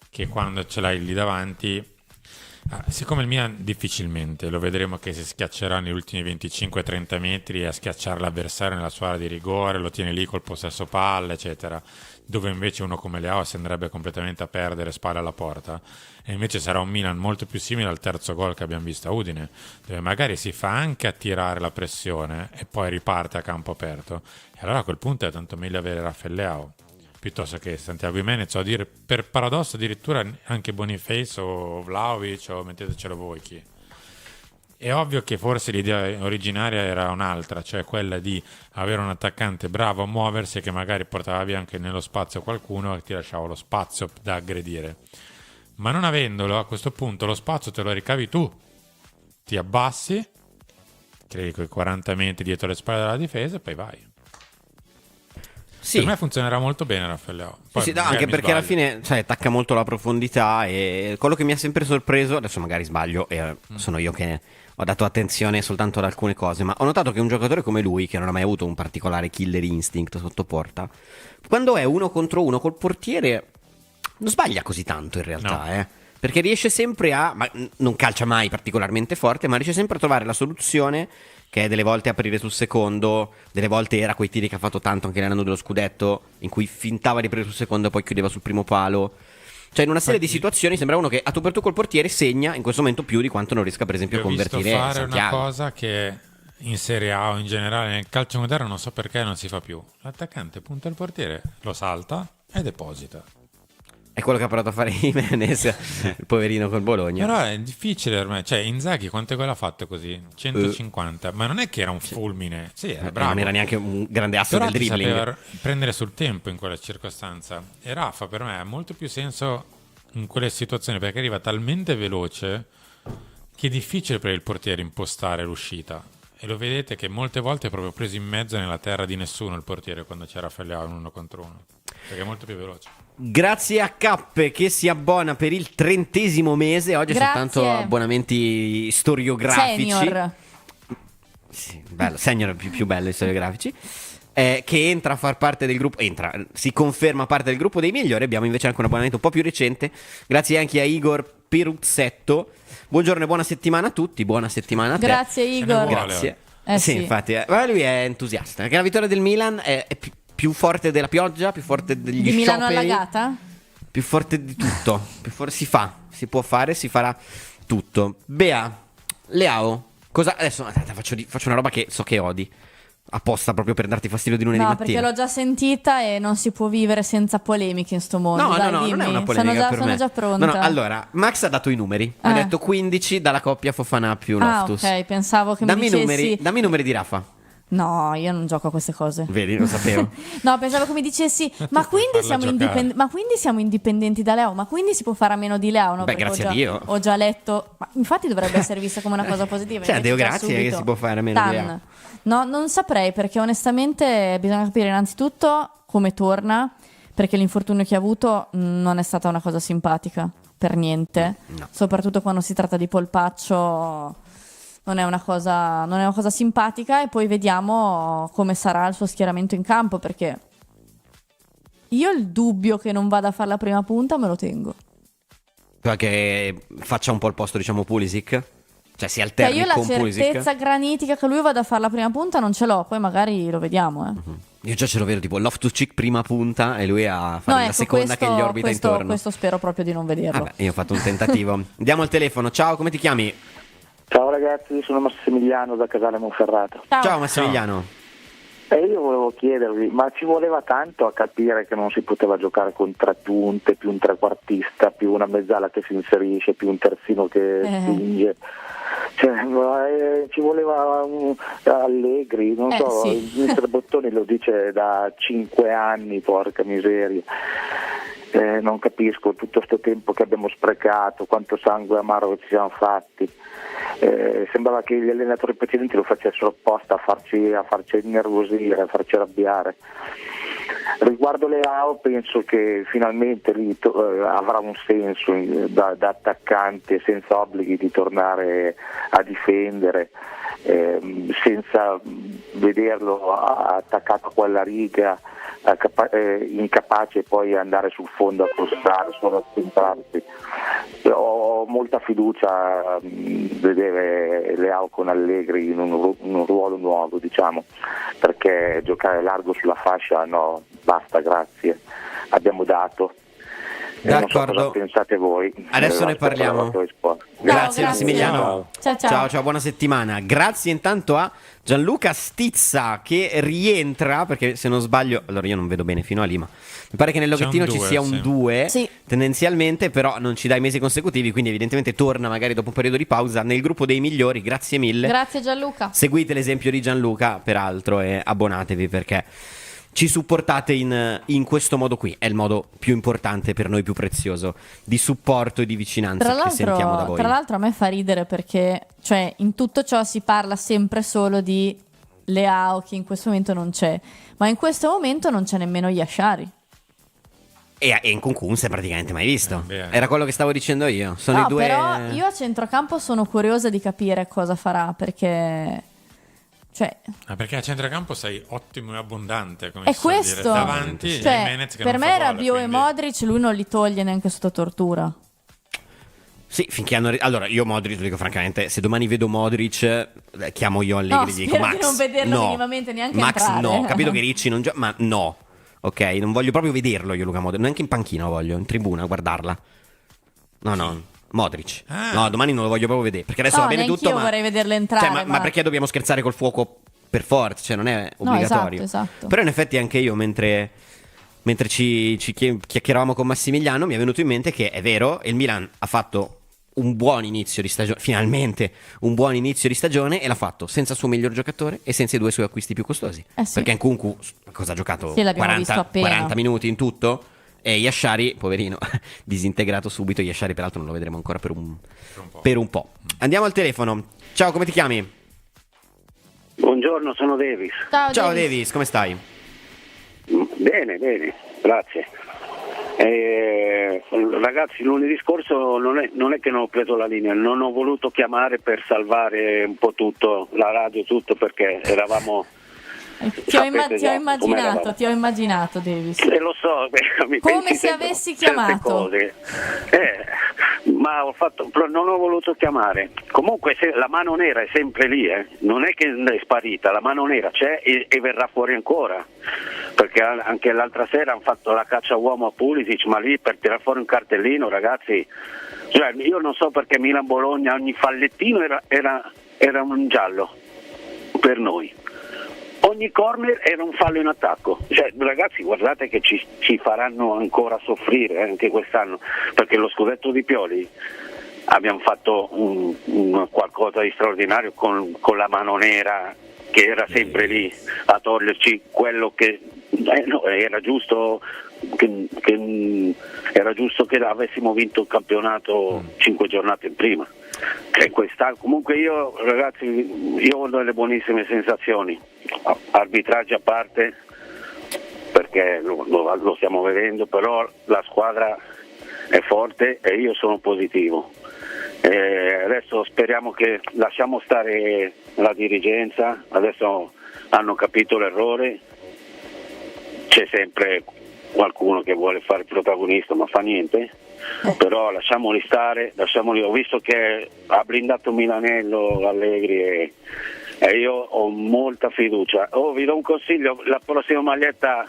che quando ce l'hai lì davanti, siccome il Milan difficilmente lo vedremo che si schiaccerà negli ultimi 25-30 metri a schiacciare l'avversario nella sua area di rigore, lo tiene lì col possesso palla eccetera, dove invece uno come Leao si andrebbe completamente a perdere spalle alla porta, e invece sarà un Milan molto più simile al terzo gol che abbiamo visto a Udine, dove magari si fa anche attirare la pressione e poi riparte a campo aperto, e allora a quel punto è tanto meglio avere Rafael Leao piuttosto che Santiago Jimenez, o a dire, per paradosso addirittura anche Boniface o Vlahovic, o mettetecelo voi chi. È ovvio che forse l'idea originaria era un'altra, cioè quella di avere un attaccante bravo a muoversi che magari portava via anche nello spazio qualcuno e ti lasciava lo spazio da aggredire. Ma non avendolo, a questo punto lo spazio te lo ricavi tu, ti abbassi, crei quei 40 metri dietro le spalle della difesa e poi vai. Sì. Per me funzionerà molto bene Rafael Leao. Poi Sì, magari anche mi perché alla sbaglio. fine attacca molto la profondità, e quello che mi ha sempre sorpreso, adesso magari sbaglio e sono io che ho dato attenzione soltanto ad alcune cose, ma ho notato che un giocatore come lui, che non ha mai avuto un particolare killer instinct sotto porta, quando è 1 contro 1 col portiere non sbaglia così tanto in realtà, No. perché riesce sempre ma non calcia mai particolarmente forte, ma riesce sempre a trovare la soluzione, che è delle volte aprire sul secondo, delle volte era quei tiri che ha fatto tanto anche l'anno dello scudetto, in cui fintava di aprire sul secondo e poi chiudeva sul primo palo. Cioè in una serie di situazioni sembra uno che a tu per tu col portiere segna in questo momento più di quanto non riesca per esempio a Ho visto convertire fare Santiago. una cosa che in Serie A o in generale nel calcio moderno non so perché non si fa più. L'attaccante punta il portiere, lo salta e deposita. È quello che ha provato a fare Jimenez, il poverino col Bologna. Però è difficile ormai. Cioè Inzaghi quante gol ha fatto così? 150. Ma non è che era un fulmine. Sì, era bravo. Non era neanche un grande asso Però del dribbling. sapeva prendere sul tempo in quella circostanza. E Rafa per me ha molto più senso in quelle situazioni, perché arriva talmente veloce che è difficile per il portiere impostare l'uscita. E lo vedete che molte volte è proprio preso in mezzo nella terra di nessuno il portiere quando c'era Felleao in 1-1, perché è molto più veloce. Grazie a Cappe che si abbona per il 30° mese. Oggi Grazie. soltanto abbonamenti storiografici. Senior. Sì, bello, senior più bello i storiografici. Che entra a far parte del gruppo. Si conferma parte del gruppo dei migliori. Abbiamo invece anche un abbonamento un po' più recente. Grazie anche a Igor Peruzzetto. Buongiorno e buona settimana a tutti. Buona settimana a te. Grazie Igor. Grazie. Sì. Infatti, ma lui è entusiasta. Perché la vittoria del Milan è più forte della pioggia, più forte degli Di Milano scioperi, allagata? più forte di tutto. Si può fare, si farà tutto. Bea, Leao, adesso faccio una roba che so che odi. Apposta proprio per darti fastidio di lunedì No, mattina. perché l'ho già sentita e non si può vivere senza polemiche in sto mondo. No, Dai, non è dimmi. una polemica per sono me. già pronta. No, allora, Max ha dato i numeri. Ha detto 15 dalla coppia Fofana più Loftus. Ok, pensavo che dammi mi dicessi... dammi i numeri di Rafa. No, io non gioco a queste cose. Vedi, lo sapevo. No, pensavo che mi dicessi, ma quindi, siamo indipendenti da Leao? Ma quindi si può fare a meno di Leao? No? Beh, Perché grazie a Dio. Ho già letto, ma infatti dovrebbe essere vista come una cosa positiva. Cioè, invece Deo già grazie subito. che si può fare a meno di Tan. Leao. No, non saprei, perché onestamente bisogna capire innanzitutto come torna, perché l'infortunio che ha avuto non è stata una cosa simpatica, per niente. No. Soprattutto quando si tratta di polpaccio. Non è una cosa simpatica, e poi vediamo come sarà il suo schieramento in campo, perché io il dubbio che non vada a fare la prima punta me lo tengo. Perché faccia un po' il posto, diciamo, Pulisic. Cioè si alterni Io la con Pulisic. certezza granitica che lui vada a fare la prima punta non ce l'ho, poi magari lo vediamo. Io già ce lo vedo tipo Loftus-Cheek prima punta e lui a fare la seconda che gli orbita intorno. Questo spero proprio di non vederlo. Vabbè, io ho fatto un tentativo. Andiamo al telefono. Ciao, come ti chiami? Ciao ragazzi, sono Massimiliano da Casale Monferrato. Ciao Massimiliano. Io volevo chiedervi, ma ci voleva tanto a capire che non si poteva giocare con tre punte, più un trequartista, più una mezzala che si inserisce, più un terzino che spinge? Cioè, ci voleva Allegri, non so, sì. Il mister Bottoni lo dice da 5 anni, porca miseria. Non capisco tutto questo tempo che abbiamo sprecato, quanto sangue amaro che ci siamo fatti. Sembrava che gli allenatori precedenti lo facessero apposta a farci innervosire, a farci arrabbiare. Riguardo Leao, penso che finalmente avrà un senso da attaccante, senza obblighi di tornare a difendere, senza vederlo attaccato a quella riga, incapace poi andare sul fondo a crossare, solo a centrarsi. Ho molta fiducia a vedere Leao con Allegri in un ruolo nuovo, diciamo, perché giocare largo sulla fascia no, basta, grazie, abbiamo dato. Non so cosa pensate voi. Adesso ne parliamo. Grazie Massimiliano. Ciao, buona settimana. Grazie intanto a Gianluca Stizza che rientra, perché se non sbaglio, allora io non vedo bene fino a lì, ma mi pare che nel loghettino ci sia un 2 tendenzialmente, però non ci dai mesi consecutivi, quindi evidentemente torna magari dopo un periodo di pausa nel gruppo dei migliori. Grazie mille. Grazie Gianluca. Seguite l'esempio di Gianluca peraltro e abbonatevi, perché ci supportate in questo modo qui. È il modo più importante per noi, più prezioso di supporto e di vicinanza che sentiamo da voi. Tra l'altro a me fa ridere perché, cioè, in tutto ciò si parla sempre solo di Leao, che in questo momento non c'è, ma in questo momento non c'è nemmeno Yashari. E in Nkunku non si è praticamente mai visto. Era quello che stavo dicendo io. Sono No, i due. però io a centrocampo sono curiosa di capire cosa farà, perché... perché a centrocampo sei ottimo e abbondante, come è si suol dire. questo, Davanti Jimenez che per non me fa Rabiot gol, e Modric lui non li toglie neanche sotto tortura. Sì, finché hanno. Allora, io Modric, lo dico francamente, se domani vedo Modric, chiamo io Allegri e dico spero Max, di non vederlo no. minimamente neanche Max entrare. no, capito che Ricci non gioca, ma no. Ok, non voglio proprio vederlo io Luka Modric, neanche in panchina lo voglio, in tribuna a guardarla. No. Modric. No, domani non lo voglio proprio vedere, perché adesso va bene tutto, ma vorrei vederlo entrare, cioè, ma perché dobbiamo scherzare col fuoco per forza, cioè non è obbligatorio. Esatto. Però in effetti anche io mentre ci chiacchieravamo con Massimiliano mi è venuto in mente che è vero, il Milan ha fatto un buon inizio di stagione, finalmente un buon inizio di stagione, e l'ha fatto senza il suo miglior giocatore e senza i due suoi acquisti più costosi. Sì. Perché Nkunku cosa ha giocato? Sì, l'abbiamo visto appena. 40 minuti in tutto, E Yashari, poverino, disintegrato subito. Yashari peraltro non lo vedremo ancora per un po'. Andiamo al telefono. Ciao, come ti chiami? Buongiorno, sono Davis. Ciao Davis, come stai? Bene, grazie. Ragazzi, lunedì scorso non è che non ho preso la linea, non ho voluto chiamare per salvare un po' tutto, la radio, tutto, perché eravamo... Ti ho immaginato, Davis. Lo so, come se avessi chiamato. Ma non ho voluto chiamare. Comunque la mano nera è sempre lì, non è che è sparita, la mano nera c'è e verrà fuori ancora. Perché anche l'altra sera hanno fatto la caccia uomo a Pulisic, ma lì per tirare fuori un cartellino, ragazzi, cioè, io non so perché Milan-Bologna ogni fallettino era un giallo per noi. Ogni corner era un fallo in attacco, cioè, ragazzi, guardate che ci faranno ancora soffrire anche quest'anno, perché lo scudetto di Pioli abbiamo fatto un qualcosa di straordinario con la mano nera che era sempre lì a toglierci quello che era giusto che avessimo vinto il campionato 5 giornate prima. Comunque io, ragazzi, ho delle buonissime sensazioni, arbitraggi a parte, perché lo stiamo vedendo, però la squadra è forte e io sono positivo. Adesso speriamo che lasciamo stare la dirigenza, adesso hanno capito l'errore, c'è sempre qualcuno che vuole fare il protagonista ma fa niente, però lasciamoli stare, ho visto che ha blindato Milanello, Allegri e io ho molta fiducia. Vi do un consiglio, la prossima maglietta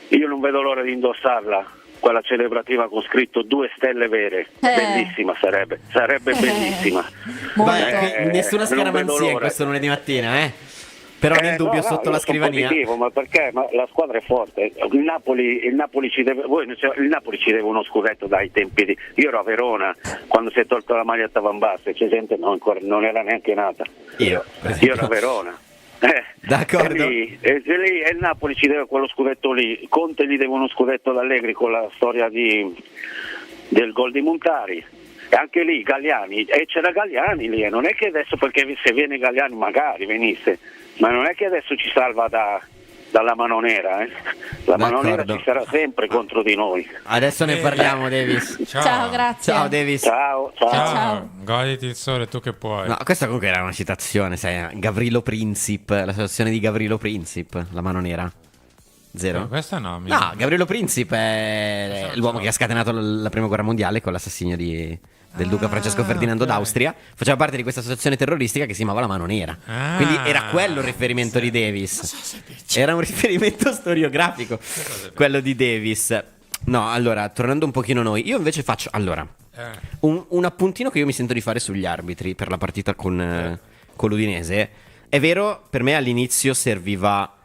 io non vedo l'ora di indossarla, quella celebrativa con scritto 2 stelle vere, bellissima sarebbe bellissima. Nessuna scaramanzia questo lunedì mattina, però nel dubbio sotto la scrivania. Positivo, ma perché? Ma la squadra è forte. Il Napoli ci deve. Il Napoli ci deve uno scudetto dai tempi di. Io ero a Verona quando si è tolto la maglietta Van Basten, c'è gente ancora non era neanche nata. Io ero a Verona. D'accordo. E il Napoli ci deve quello scudetto lì. Conte gli deve uno scudetto ad Allegri con la storia del gol di Montari. E anche lì Galliani, e c'era Galliani lì, non è che adesso, perché se viene Galliani magari venisse, ma non è che adesso ci salva dalla mano nera, la mano nera ci sarà sempre contro di noi. Adesso ne parliamo, Davis. Ciao, grazie. Ciao Davis. Ciao. Goditi il sole tu che puoi. No, questa comunque era una citazione, sai, Gavrilo Princip, la situazione di Gavrilo Princip, la mano nera. Zero? Questa no. No, Gavrilo Princip è l'uomo che ha scatenato la prima guerra mondiale con l'assassinio del duca Francesco Ferdinando d'Austria. Faceva parte di questa associazione terroristica che si chiamava la Mano Nera. Quindi era quello il riferimento di Davis. Era un riferimento storiografico quello di Davis. No, allora, tornando un pochino noi, io invece faccio un appuntino che io mi sento di fare sugli arbitri per la partita con l'Udinese. È vero, per me all'inizio serviva,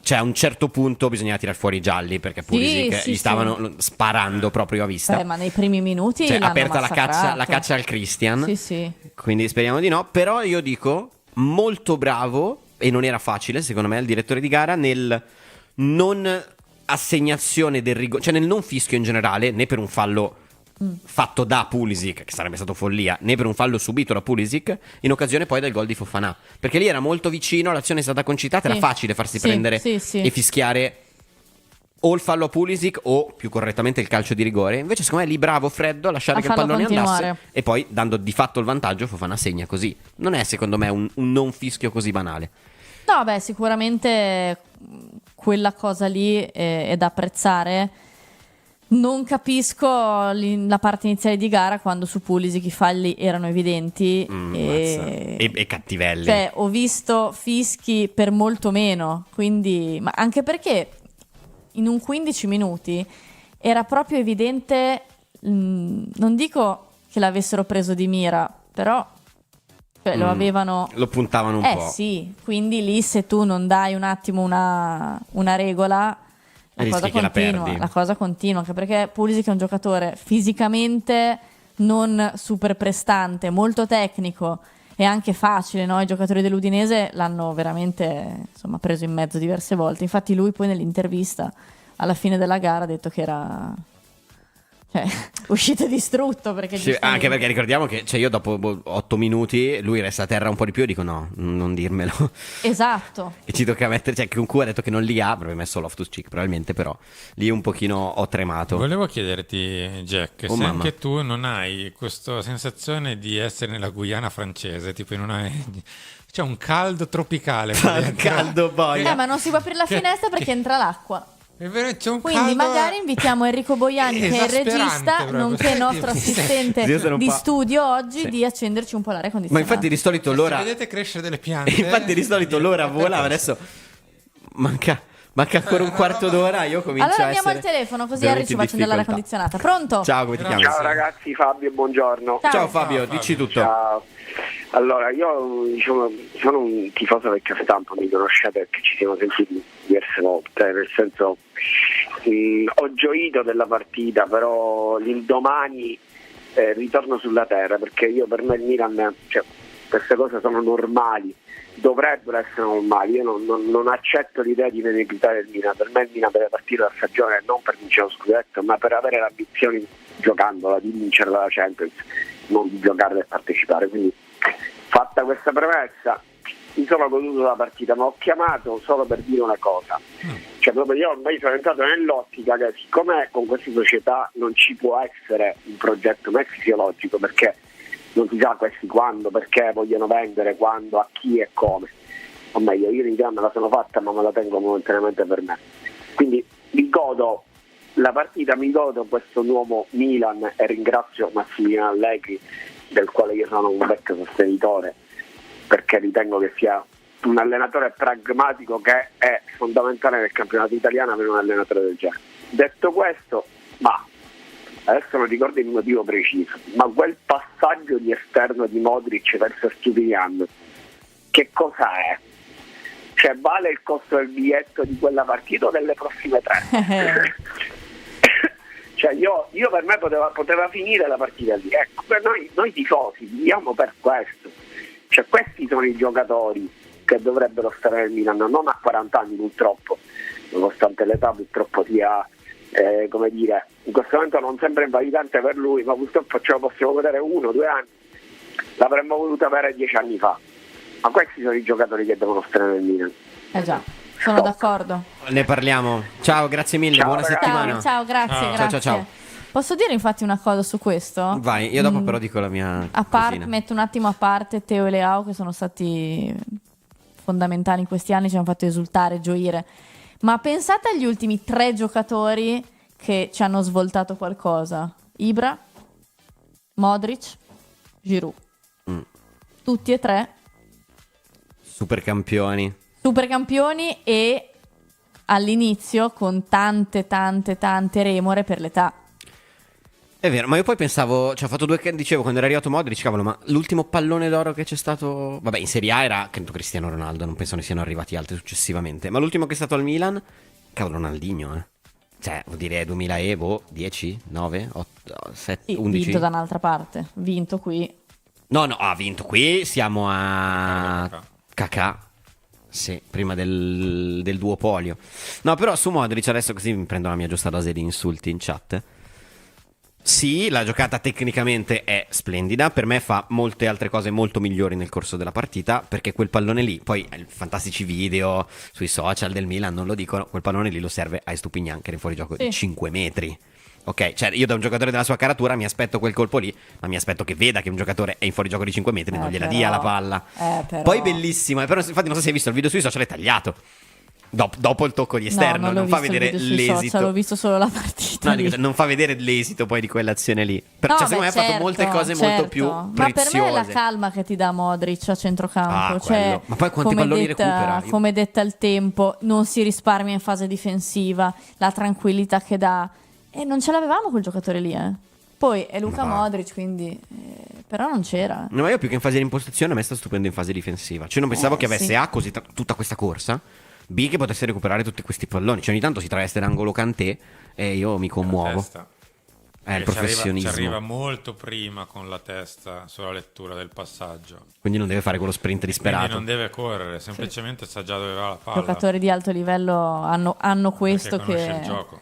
cioè a un certo punto bisognava tirar fuori i gialli, perché Pulisic gli stavano sparando proprio a vista. Ma nei primi minuti cioè, l'hanno aperta massacrato. la caccia al Christian. Sì. Quindi speriamo di no. Però io dico molto bravo, e non era facile secondo me il direttore di gara, nel non assegnazione del rigore, cioè nel non fischio in generale, né per un fallo fatto da Pulisic, che sarebbe stato follia, né per un fallo subito da Pulisic in occasione poi del gol di Fofana, perché lì era molto vicino, l'azione è stata concitata, era facile farsi prendere e fischiare o il fallo a Pulisic o più correttamente il calcio di rigore. Invece secondo me lì bravo Freddo a lasciare che il pallone andasse, e poi dando di fatto il vantaggio Fofana segna così. Non è secondo me un non fischio così banale. No, beh, sicuramente quella cosa lì è da apprezzare. Non capisco la parte iniziale di gara, quando su Pulisic i falli erano evidenti e cattivelli. Cioè, ho visto fischi per molto meno, quindi, ma anche perché in un 15 minuti era proprio evidente, non dico che l'avessero preso di mira, però lo avevano, lo puntavano un po'. Sì, quindi lì se tu non dai un attimo una regola, la cosa continua, anche perché Pulisic è un giocatore fisicamente non super prestante, molto tecnico e anche facile, no? I giocatori dell'Udinese l'hanno veramente preso in mezzo diverse volte. Infatti lui poi nell'intervista alla fine della gara ha detto che era uscito distrutto perché Sì, anche perché ricordiamo che io dopo 8 minuti lui resta a terra un po' di più e dico no, non dirmelo. Esatto. E ci tocca mettere, che un Q ha detto che non li ha, avrebbe messo Loftus Cheek probabilmente, però lì un pochino ho tremato. Volevo chiederti, Jack, se mamma. anche tu non hai questa sensazione di essere nella Guyana francese, tipo non hai... C'è un caldo tropicale. Caldo boia. Ma non si può aprire la finestra perché entra l'acqua. È vero, c'è un Quindi caldo... magari invitiamo Enrico Boiani, che è il esasperante regista, proprio. nonché nostro assistente Io sono un di po'- studio oggi, Sì. di accenderci un po' l'aria Ma condizionata. infatti di solito Se l'ora vedete crescere delle piante... infatti di solito l'ora vola, ma adesso manca ancora un quarto d'ora, io comincio Allora a andiamo essere al telefono così veramente Harry ci fa accendere l'aria difficoltà. condizionata. Pronto? Ciao, come ti chiami? Ciao ragazzi, Fabio, buongiorno. Ciao Fabio, dici tutto. Ciao. Allora, io sono un tifoso vecchia stampa, mi conoscete perché ci siamo sentiti diverse volte, nel senso ho gioito della partita, però l'indomani ritorno sulla terra, perché per me il Milan, queste cose sono normali, dovrebbero essere normali. Io non accetto l'idea di meneghitare il Milan. Per me il Milan deve partire la stagione non per vincere lo scudetto, ma per avere l'ambizione, giocandola, di vincere la Champions, non di giocare e partecipare. Quindi, fatta questa premessa, mi sono goduto la partita, ma ho chiamato solo per dire una cosa. Proprio io ormai sono entrato nell'ottica che siccome con queste società non ci può essere un progetto, ma è fisiologico, perché non si sa questi quando, perché vogliono vendere, quando, a chi e come. O meglio, io l'idea me la sono fatta, ma me la tengo momentaneamente per me. Quindi mi godo la partita, mi godo questo nuovo Milan e ringrazio Massimiliano Allegri, del quale io sono un vecchio sostenitore, perché ritengo che sia un allenatore pragmatico, che è fondamentale nel campionato italiano avere un allenatore del genere. Detto questo, adesso non ricordo il motivo preciso, ma quel passaggio di esterno di Modric verso Skriniar, che cosa è? Vale il costo del biglietto di quella partita o delle prossime 3? Io per me poteva finire la partita lì. Ecco, per noi tifosi viviamo per questo. Questi sono i giocatori che dovrebbero stare nel Milan, non a 40 anni purtroppo, nonostante l'età purtroppo sia in questo momento non sembra invalidante per lui, ma purtroppo ce lo possiamo vedere 1 o 2 anni, l'avremmo voluto avere 10 anni fa. Ma questi sono i giocatori che devono stare nel Milan. Già, sono d'accordo. Ne parliamo. Ciao, grazie mille, buona settimana. Ciao, grazie. Ciao. Posso dire infatti una cosa su questo? Vai, io dopo però dico la mia cosina. Metto un attimo a parte Teo e Leao, che sono stati fondamentali in questi anni, ci hanno fatto esultare, gioire. Ma pensate agli ultimi 3 giocatori che ci hanno svoltato qualcosa. Ibra, Modric, Giroud. Tutti e 3 supercampioni e all'inizio con tante remore per l'età. È vero, ma io poi pensavo, ho fatto 2 che dicevo quando era arrivato Modric, cavolo, ma l'ultimo pallone d'oro che c'è stato, vabbè, in Serie A era credo Cristiano Ronaldo, non penso ne siano arrivati altri successivamente, ma l'ultimo che è stato al Milan, cavolo, Ronaldinho, vuol dire 2000 10, 9, 8, 7, 11. Vinto da un'altra parte, vinto qui. No, ha vinto qui, siamo a Kakà. Sì, prima del duopolio. No, però su Modric adesso così mi prendo la mia giusta dose di insulti in chat. Sì, la giocata tecnicamente è splendida, per me fa molte altre cose molto migliori nel corso della partita, perché quel pallone lì, poi fantastici video sui social del Milan non lo dicono, quel pallone lì lo serve a Estupignan che era in fuorigioco di 5 metri. Ok, io da un giocatore della sua caratura mi aspetto quel colpo lì, ma mi aspetto che veda che un giocatore è in fuorigioco di 5 metri e non gliela dia la palla. Poi bellissima, però infatti non so se hai visto il video sui social, è tagliato. Dopo il tocco di esterno, non fa vedere l'esito. Ho visto solo la partita. No, non fa vedere l'esito poi di quell'azione lì. Secondo me ha fatto molte cose molto più preziose. Ma per me è la calma che ti dà Modric a centrocampo. Ma poi quanti palloni recupera? Come detta il tempo, non si risparmia in fase difensiva, la tranquillità che dà. E non ce l'avevamo quel giocatore lì, Poi è Luka Modric, quindi però non c'era. No, ma io più che in fase di impostazione a me sta stupendo in fase difensiva. Non pensavo che avesse A così tutta questa corsa, B che potesse recuperare tutti questi palloni. Ogni tanto si traveste l'angolo Kanté e io mi commuovo. il Ci professionismo. arriva molto prima con la testa sulla lettura del passaggio. Quindi non deve fare quello sprint Quindi disperato. non deve correre, semplicemente sa già dove va la palla. Giocatori di alto livello hanno questo Perché conosce che... il gioco.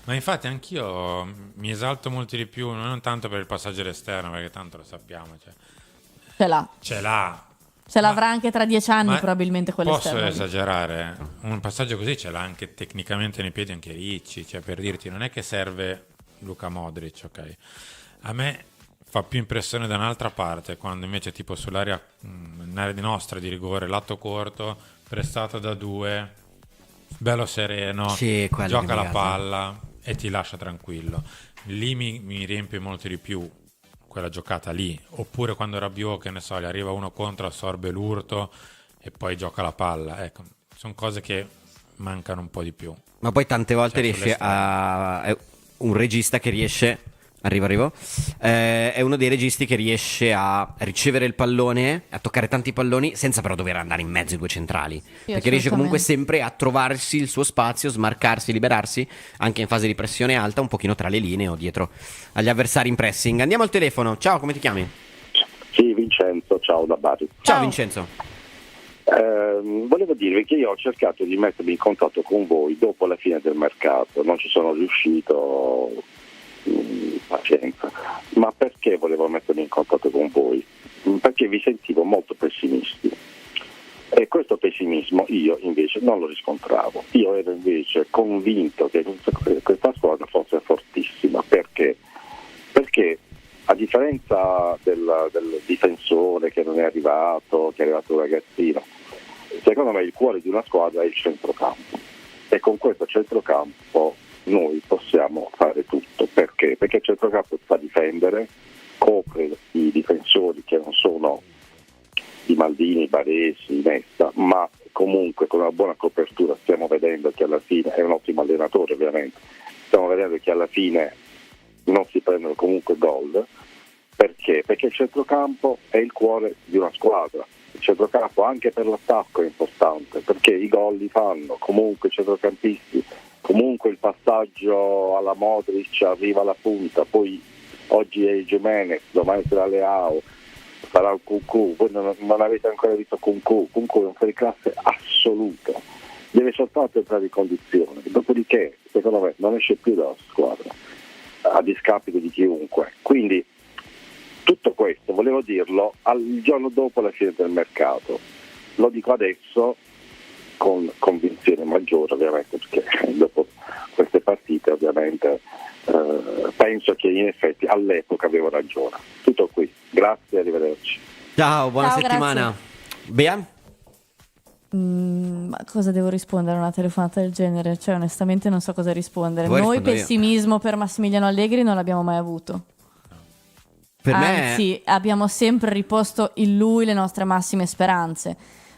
Ma infatti anch'io mi esalto molto di più, non tanto per il passaggio all'esterno, perché tanto lo sappiamo. Ce l'ha. Ce l'ha. Ce l'avrà anche tra 10 anni Ma probabilmente quell'esterno. Posso esagerare? Un passaggio così ce l'ha anche tecnicamente nei piedi anche Ricci, cioè per dirti, non è che serve Luka Modric, ok? A me fa più impressione da un'altra parte, quando invece tipo sull'area di nostra di rigore, lato corto, prestato da due, bello sereno, Sì, quello gioca che mi la gasa. palla e ti lascia tranquillo. Lì mi riempie molto di più quella giocata lì, oppure quando Rabiot, che ne so, gli arriva uno contro, assorbe l'urto e poi gioca la palla. Ecco, sono cose che mancano un po' di più. Ma poi tante volte riesce sull'esterno. a... È un regista che riesce... Arrivo. È uno dei registi che riesce a ricevere il pallone, a toccare tanti palloni, senza però dover andare in mezzo ai due centrali. Perché riesce comunque sempre a trovarsi il suo spazio, smarcarsi, liberarsi, anche in fase di pressione alta, un pochino tra le linee o dietro agli avversari in pressing. Andiamo al telefono. Ciao, come ti chiami? Sì, Vincenzo, ciao da Bari. Ciao Vincenzo. Volevo dirvi che io ho cercato di mettermi in contatto con voi dopo la fine del mercato, non ci sono riuscito, pazienza. Ma perché volevo mettermi in contatto con voi? Perché vi sentivo molto pessimisti e questo pessimismo io invece non lo riscontravo. Io ero invece convinto che questa squadra fosse fortissima. Perché a differenza del difensore che non è arrivato un ragazzino, secondo me il cuore di una squadra è il centrocampo, e con questo centrocampo noi possiamo fare tutto. Perché il centrocampo sa difendere, copre i difensori che non sono i Maldini, i Baresi, i Nesta, ma comunque con una buona copertura stiamo vedendo che alla fine è un ottimo allenatore, ovviamente, stiamo vedendo che alla fine non si prendono comunque gol. Perché il centrocampo è il cuore di una squadra. Il centrocampo anche per l'attacco è importante, perché i gol li fanno comunque i centrocampisti, comunque il passaggio alla Modric arriva alla punta, poi oggi è il Gimenez, domani sarà Leao, sarà il Kunku. Voi non avete ancora visto Kunku è un fuoriclasse assoluto, deve soltanto entrare in condizione, dopodiché secondo me non esce più dalla squadra a discapito di chiunque. Quindi tutto questo volevo dirlo il giorno dopo la fine del mercato, lo dico adesso con convinzione maggiore, ovviamente, perché dopo queste partite ovviamente penso che in effetti all'epoca avevo ragione. Tutto qui, grazie, arrivederci. Ciao, buona Ciao, settimana. Bea? Ma cosa devo rispondere a una telefonata del genere? Cioè, onestamente non so cosa rispondere. Vuoi Noi rispondo io? pessimismo per Massimiliano Allegri non l'abbiamo mai avuto. Per Anzi, abbiamo sempre riposto in lui le nostre massime speranze.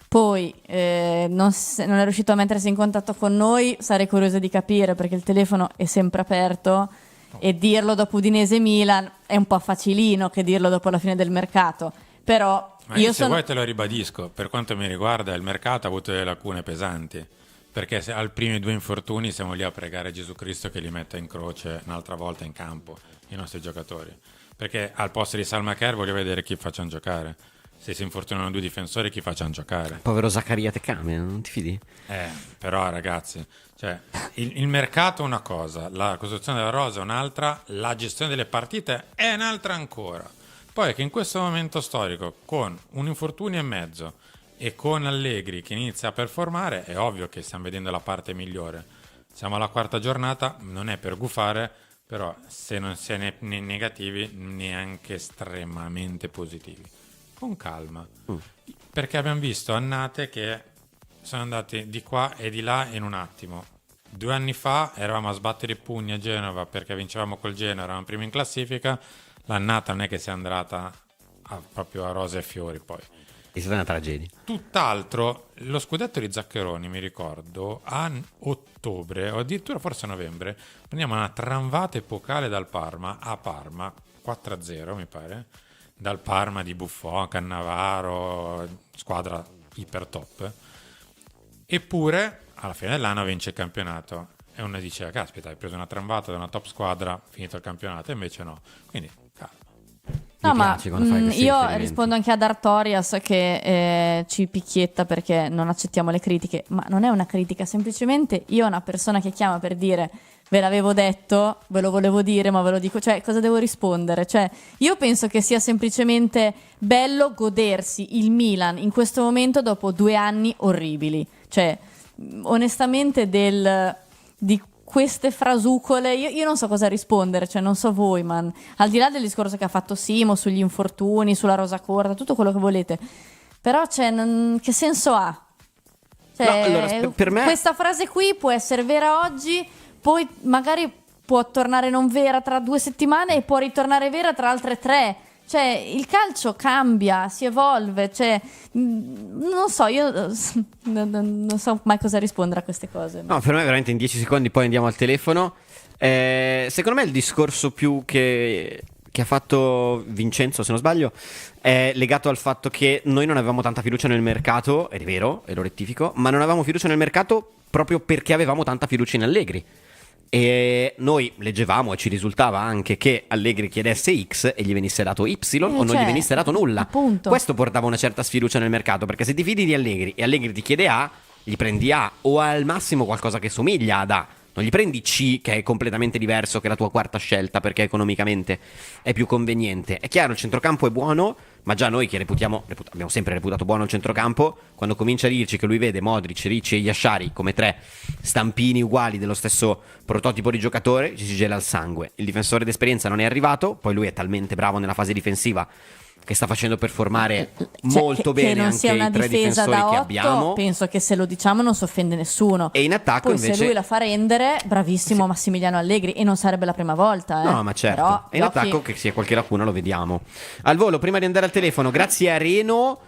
Poi non è riuscito a mettersi in contatto con noi, sarei curiosa di capire, perché il telefono è sempre aperto e dirlo dopo Udinese Milan è un po' facilino che dirlo dopo la fine del mercato. Però Ma io se vuoi te lo ribadisco, per quanto mi riguarda il mercato ha avuto delle lacune pesanti, perché se al primi due infortuni siamo lì a pregare Gesù Cristo che li metta in croce un'altra volta in campo i nostri giocatori, perché al posto di Salmaker voglio vedere chi facciano giocare. Se si infortunano due difensori, chi facciano giocare? Povero Zaccaria Tecame, non ti fidi? Però ragazzi, cioè, il mercato è una cosa, la costruzione della rosa è un'altra, la gestione delle partite è un'altra ancora. Poi che in questo momento storico, con un infortunio e mezzo e con Allegri che inizia a performare, è ovvio che stiamo vedendo la parte migliore. Siamo alla quarta giornata, non è per gufare, però se non si è né negativi, neanche estremamente positivi. Con calma, perché abbiamo visto annate che sono andati di qua e di là in un attimo. 2 anni fa eravamo a sbattere i pugni a Genova perché vincevamo col Genoa, eravamo primi in classifica. L'annata non è che sia andata proprio a rose e fiori, poi È stata una tragedia. tutt'altro. Lo scudetto di Zaccheroni, mi ricordo, a ottobre o addirittura forse a novembre prendiamo una tramvata epocale dal Parma a Parma 4-0 mi pare, dal Parma di Buffon, Cannavaro, squadra iper top. Eppure alla fine dell'anno vince il campionato. e uno dice, caspita, hai preso una trambata da una top squadra, finito il campionato, e invece no. Quindi, calma. No, ma io riferimenti. rispondo anche ad Artorias che ci picchietta perché non accettiamo le critiche, ma non è una critica, semplicemente io una persona che chiama per dire ve l'avevo detto, ve lo volevo dire, ma ve lo dico, cioè cosa devo rispondere? Cioè, io penso che sia semplicemente bello godersi il Milan in questo momento dopo 2 anni orribili, cioè onestamente di queste frasucole io non so cosa rispondere, cioè non so voi, ma al di là del discorso che ha fatto Simo sugli infortuni, sulla rosa corta, tutto quello che volete, però cioè, che senso ha? Cioè, No, allora, per me questa frase qui può essere vera oggi, poi magari può tornare non vera tra 2 settimane e può ritornare vera tra altre 3. Cioè, il calcio cambia, si evolve, cioè, non so, io non so mai cosa rispondere a queste cose. No, per me veramente in 10 secondi poi andiamo al telefono. Secondo me il discorso più che ha fatto Vincenzo, se non sbaglio, è legato al fatto che noi non avevamo tanta fiducia nel mercato, ed è vero, e lo rettifico, ma non avevamo fiducia nel mercato proprio perché avevamo tanta fiducia in Allegri. E noi leggevamo e ci risultava anche che Allegri chiedesse X e gli venisse dato Y o non gli venisse dato nulla. Appunto. Questo portava una certa sfiducia nel mercato, perché se ti fidi di Allegri e Allegri ti chiede A, gli prendi A o al massimo qualcosa che somiglia ad A. Non gli prendi C, che è completamente diverso, che è la tua quarta scelta perché economicamente è più conveniente. È chiaro, il centrocampo è buono, ma già noi che abbiamo sempre reputato buono il centrocampo, quando comincia a dirci che lui vede Modric, Ricci e Yashari come 3 stampini uguali dello stesso prototipo di giocatore, ci si gela il sangue. Il difensore d'esperienza non è arrivato, poi lui è talmente bravo nella fase difensiva che sta facendo performare molto bene che non anche sia una i 3 difesa difensori da 8, che abbiamo. Penso che se lo diciamo non si offende nessuno. E in attacco poi invece se lui la fa rendere, bravissimo Massimiliano Allegri, e non sarebbe la prima volta. No, ma certo. Però, e in attacco che sia qualche lacuna lo vediamo. Al volo, prima di andare al telefono, grazie a Reno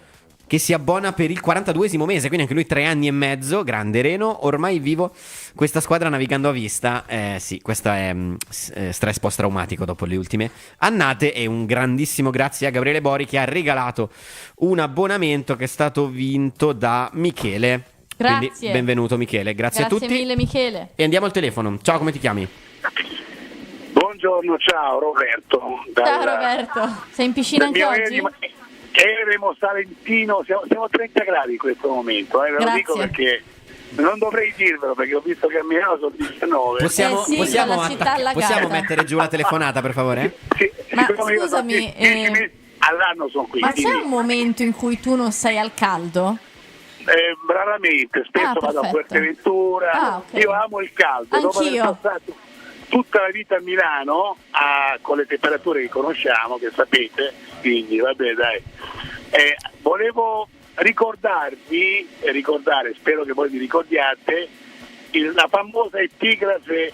che si abbona per il 42esimo mese, quindi anche lui 3 anni e mezzo, grande Reno, ormai vivo questa squadra navigando a vista. Sì, questo è stress post-traumatico dopo le ultime annate. E un grandissimo grazie a Gabriele Bori che ha regalato un abbonamento che è stato vinto da Michele. Grazie. Quindi benvenuto Michele, grazie a tutti. Grazie mille Michele. E andiamo al telefono. Ciao, come ti chiami? Buongiorno, ciao Roberto. Ciao Roberto, sei in piscina anche oggi? Eremo Salentino, siamo a 30 gradi in questo momento, ve lo dico perché non dovrei dirvelo perché ho visto che a Milano sono 19. Possiamo mettere giù la telefonata per favore? Ma scusami, all'anno sono qui. ma c'è un momento in cui tu non sei al caldo? Raramente, spesso vado a Fuerteventura. Okay. Io amo il caldo. Anch'io. Dopo aver passato tutta la vita a Milano con le temperature che conosciamo, che sapete, quindi vabbè dai. Volevo ricordare, spero che voi vi ricordiate, la famosa epigrafe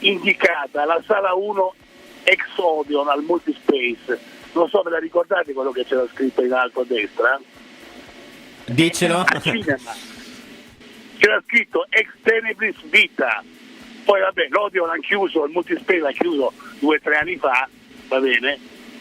indicata alla sala 1 ex Odeon al Multispace. Non so, ve la ricordate quello che c'era scritto in alto a destra? Dicelo. Al cinema c'era scritto ex tenebris vita. Poi vabbè, l'Odeon l'hanno chiuso, il Multispace l'ha chiuso 2 o 3 anni fa, va bene?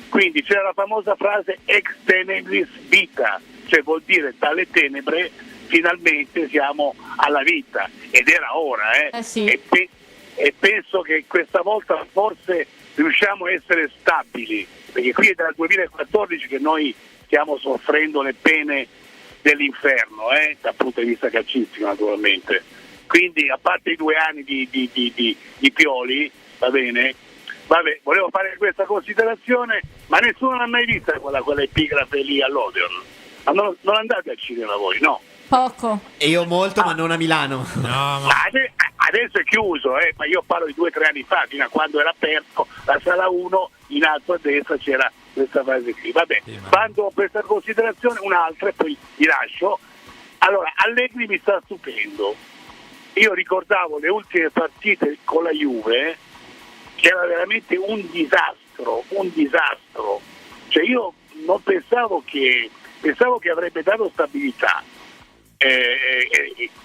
Quindi c'era la famosa frase ex tenebris vita, cioè vuol dire dalle tenebre finalmente siamo alla vita, ed era ora, sì. E penso che questa volta forse riusciamo a essere stabili, perché qui è dal 2014 che noi stiamo soffrendo le pene dell'inferno, dal punto di vista calcistico naturalmente. Quindi a parte i 2 anni di Pioli, va bene? Vabbè, volevo fare questa considerazione, ma nessuno l'ha mai vista quella epigrafe lì all'Odeon. Ma non andate al cinema voi, no? Poco. E io molto, ma non a Milano. No, ma adesso è chiuso, ma io parlo di 2 o 3 anni fa, fino a quando era aperto la sala 1, in alto a destra c'era questa frase qui. Vabbè, quando questa considerazione, un'altra e poi vi lascio. Allora, Allegri mi sta stupendo. Io ricordavo le ultime partite con la Juve, che era veramente un disastro. Cioè io non pensavo che avrebbe dato stabilità,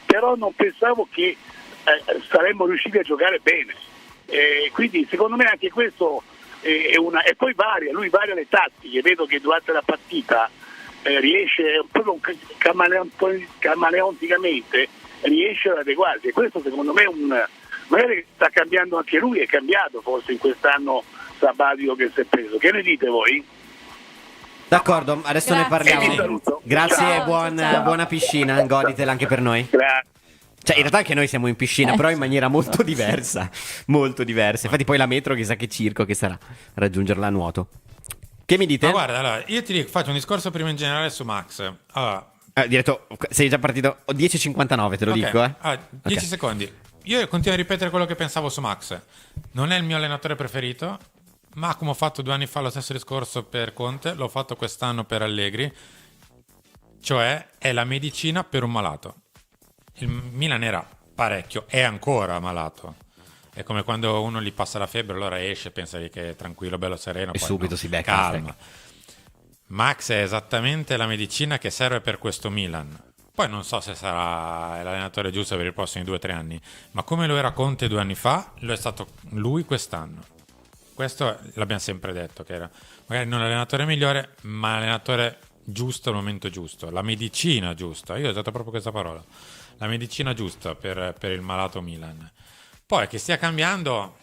però non pensavo che saremmo riusciti a giocare bene. Quindi secondo me anche questo è una. E poi lui varia le tattiche, vedo che durante la partita riesce proprio camaleonticamente riesce ad adeguarsi, e questo secondo me è magari sta cambiando anche lui, è cambiato forse in quest'anno Sabadio che si è preso. Che ne dite voi? D'accordo, adesso ne parliamo. Vi saluto. Grazie, Ciao. buona piscina, goditela anche per noi. Cioè, in realtà anche noi siamo in piscina, però in maniera molto diversa. Molto diversa. Infatti, poi la metro, chissà che circo che sarà raggiungerla a nuoto. Che mi dite? Ma guarda, allora, io ti dico, faccio un discorso prima in generale su Max. Allora, diretto, sei già partito 10:59, te lo ok, dico, eh. 10 Ok. secondi. Io continuo a ripetere quello che pensavo su Max. Non è il mio allenatore preferito, ma come ho fatto 2 anni fa lo stesso discorso per Conte, l'ho fatto quest'anno per Allegri. Cioè, è la medicina per un malato. Il Milan era parecchio, è ancora malato. È come quando uno gli passa la febbre, allora esce, pensa che è tranquillo, bello sereno. E poi subito no, si becca. calma. Max è esattamente la medicina che serve per questo Milan. Poi non so se sarà l'allenatore giusto per i prossimi 2 o 3 anni, ma come lo era Conte 2 anni fa, lo è stato lui quest'anno. Questo l'abbiamo sempre detto, che era magari non l'allenatore migliore, ma l'allenatore giusto al momento giusto, la medicina giusta. Io ho usato proprio questa parola. La medicina giusta per il malato Milan. Poi che stia cambiando,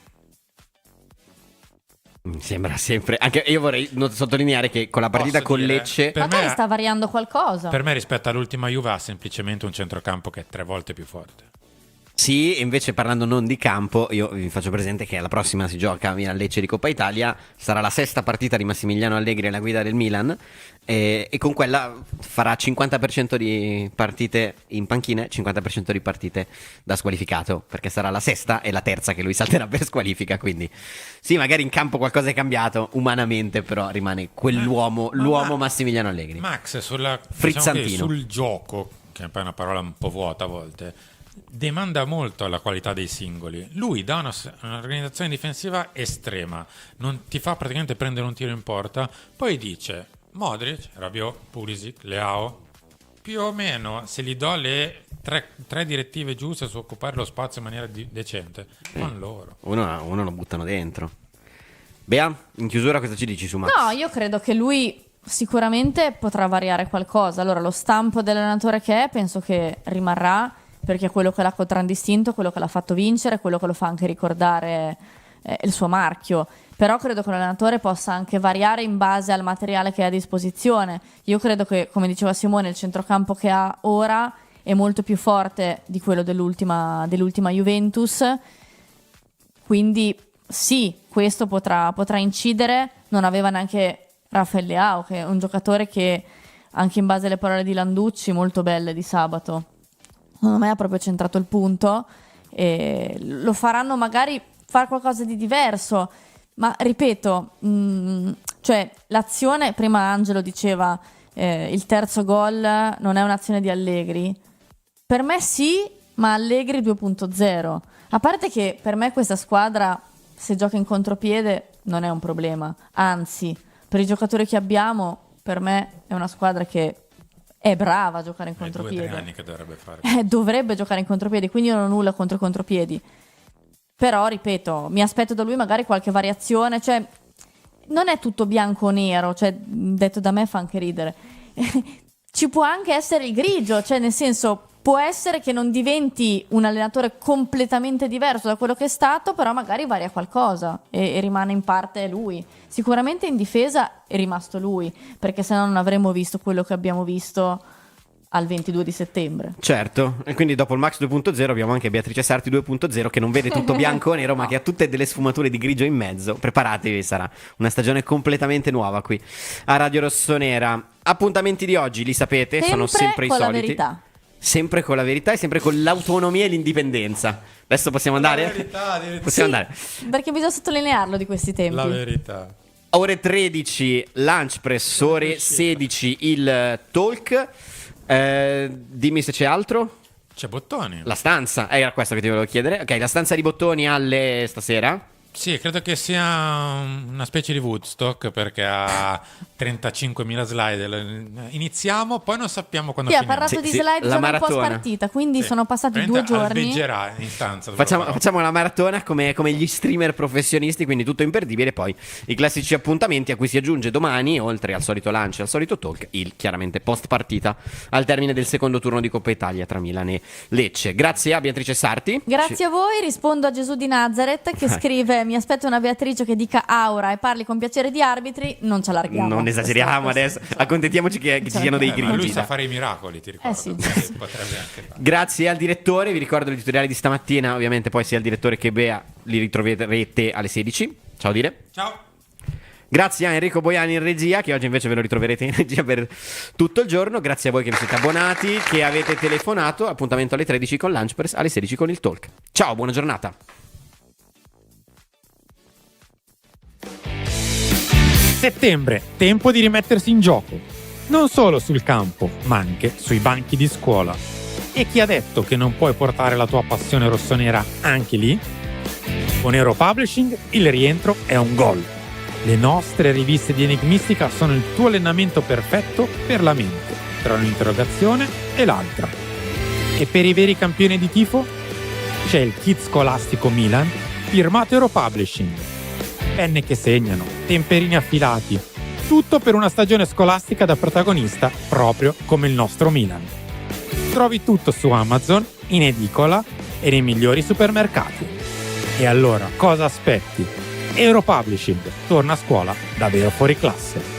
Mi sembra sempre. Anche io vorrei sottolineare che con la partita Posso con dire, Lecce. Magari sta variando qualcosa. per me rispetto all'ultima Juve ha semplicemente un centrocampo che è 3 volte più forte. Sì, invece parlando non di campo, io vi faccio presente che la prossima si gioca a Milan-Lecce di Coppa Italia, sarà la 6ª partita di Massimiliano Allegri alla guida del Milan e con quella farà 50% di partite in panchine, 50% di partite da squalificato, perché sarà la 6ª e la 3ª che lui salterà per squalifica, quindi sì, magari in campo qualcosa è cambiato umanamente, però rimane quell'uomo, l'uomo Massimiliano Allegri. Max Frizzantino. diciamo sul gioco, che è poi una parola un po' vuota a volte, demanda molto alla qualità dei singoli. Lui dà un'organizzazione difensiva estrema, non ti fa praticamente prendere un tiro in porta, poi dice Modric, Rabiot, Pulisic, Leao, più o meno se gli do le tre direttive giuste su occupare lo spazio in maniera decente, con loro. Uno lo buttano dentro. Bea, in chiusura cosa ci dici su Max? No, io credo che lui sicuramente potrà variare qualcosa. Allora, lo stampo dell'allenatore che è, penso che rimarrà, perché è quello che l'ha contraddistinto, quello che l'ha fatto vincere, quello che lo fa anche ricordare il suo marchio. Però credo che l'allenatore possa anche variare in base al materiale che ha a disposizione. Io credo che, come diceva Simone, il centrocampo che ha ora è molto più forte di quello dell'ultima Juventus, quindi sì, questo potrà incidere. Non aveva neanche Rafael Leao, che è un giocatore che, anche in base alle parole di Landucci, molto belle di sabato, secondo me ha proprio centrato il punto, e lo faranno magari fare qualcosa di diverso, ma ripeto, cioè l'azione, prima Angelo diceva il terzo gol non è un'azione di Allegri, per me sì, ma Allegri 2.0, a parte che per me questa squadra, se gioca in contropiede, non è un problema, anzi per i giocatori che abbiamo, per me è una squadra che è brava a giocare in contropiede. 2 o 3 anni che dovrebbe fare. Dovrebbe giocare in contropiedi, quindi io non ho nulla contro i contropiedi. Però, ripeto, mi aspetto da lui magari qualche variazione, cioè non è tutto bianco o nero, cioè detto da me fa anche ridere. Ci può anche essere il grigio, cioè nel senso, può essere che non diventi un allenatore completamente diverso da quello che è stato, però magari varia qualcosa e rimane in parte lui. Sicuramente in difesa è rimasto lui, perché se no non avremmo visto quello che abbiamo visto al 22 di settembre. Certo, e quindi dopo il Max 2.0 abbiamo anche Beatrice Sarti 2.0 che non vede tutto bianco o nero, ma che ha tutte delle sfumature di grigio in mezzo. Preparatevi, sarà una stagione completamente nuova qui a Radio Rossonera. Appuntamenti di oggi, li sapete, sono sempre i con soliti. la verità. Sempre con la verità e sempre con l'autonomia e l'indipendenza. Adesso possiamo andare? La verità, Possiamo andare. Perché bisogna sottolinearlo di questi tempi. La verità. Ore 13 Lunch Press, ore 16 il Talk. Dimmi se c'è altro. C'è Bottoni. La stanza, era questo che ti volevo chiedere. Ok, la stanza di Bottoni alle stasera. Sì, credo che sia una specie di Woodstock perché ha 35.000 slide. Iniziamo, poi non sappiamo quando Sì, ha finiamo. parlato di slide già nel post partita, quindi sono passati 2 giorni. Albeggerà in stanza. Facciamo la maratona come gli streamer professionisti, quindi tutto imperdibile. Poi i classici appuntamenti a cui si aggiunge domani, oltre al solito lancio e al solito talk, il chiaramente post partita al termine del secondo turno di Coppa Italia tra Milan e Lecce. Grazie a Beatrice Sarti. Grazie a voi, rispondo a Gesù di Nazareth che scrive: mi aspetto una Beatrice che dica aura e parli con piacere di arbitri. Non ci allarghiamo. Non esageriamo adesso, accontentiamoci che ci siano dei grigi. Lui sa fare i miracoli, ti ricordo. Sì. Potrebbe anche fare. Grazie al direttore, vi ricordo l'editoriale di stamattina, ovviamente poi sia il direttore che Bea li ritroverete alle 16. Ciao Dire. Ciao. Grazie a Enrico Boiani in regia, che oggi invece ve lo ritroverete in regia per tutto il giorno. Grazie a voi che vi siete abbonati, che avete telefonato. Appuntamento alle 13 con Lunchpress, alle 16 con il Talk. Ciao, buona giornata. Settembre, tempo di rimettersi in gioco. Non solo sul campo, ma anche sui banchi di scuola. E chi ha detto che non puoi portare la tua passione rossonera anche lì? Con Euro Publishing il rientro è un gol. Le nostre riviste di Enigmistica sono il tuo allenamento perfetto per la mente, tra un'interrogazione e l'altra. E per i veri campioni di tifo? C'è il kit scolastico Milan, firmato Euro Publishing. Penne che segnano, temperini affilati, tutto per una stagione scolastica da protagonista proprio come il nostro Milan. Trovi tutto su Amazon, in edicola e nei migliori supermercati. E allora cosa aspetti? Euro Publishing torna a scuola davvero fuori classe.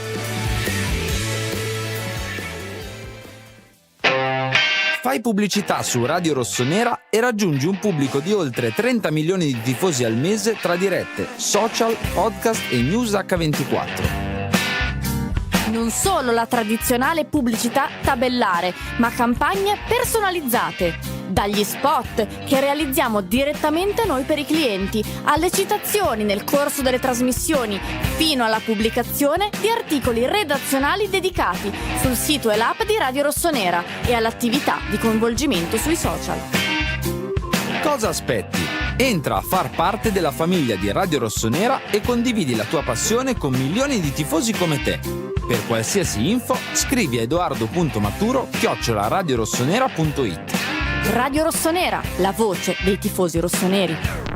Fai pubblicità su Radio Rossonera e raggiungi un pubblico di oltre 30 milioni di tifosi al mese tra dirette, social, podcast e news H24. Non solo la tradizionale pubblicità tabellare, ma campagne personalizzate. Dagli spot che realizziamo direttamente noi per i clienti, alle citazioni nel corso delle trasmissioni, fino alla pubblicazione di articoli redazionali dedicati sul sito e l'app di Radio Rossonera e all'attività di coinvolgimento sui social. Cosa aspetti? Entra a far parte della famiglia di Radio Rossonera e condividi la tua passione con milioni di tifosi come te. Per qualsiasi info scrivi a edoardo.maturo@radiorossonera.it. Radio Rossonera, la voce dei tifosi rossoneri.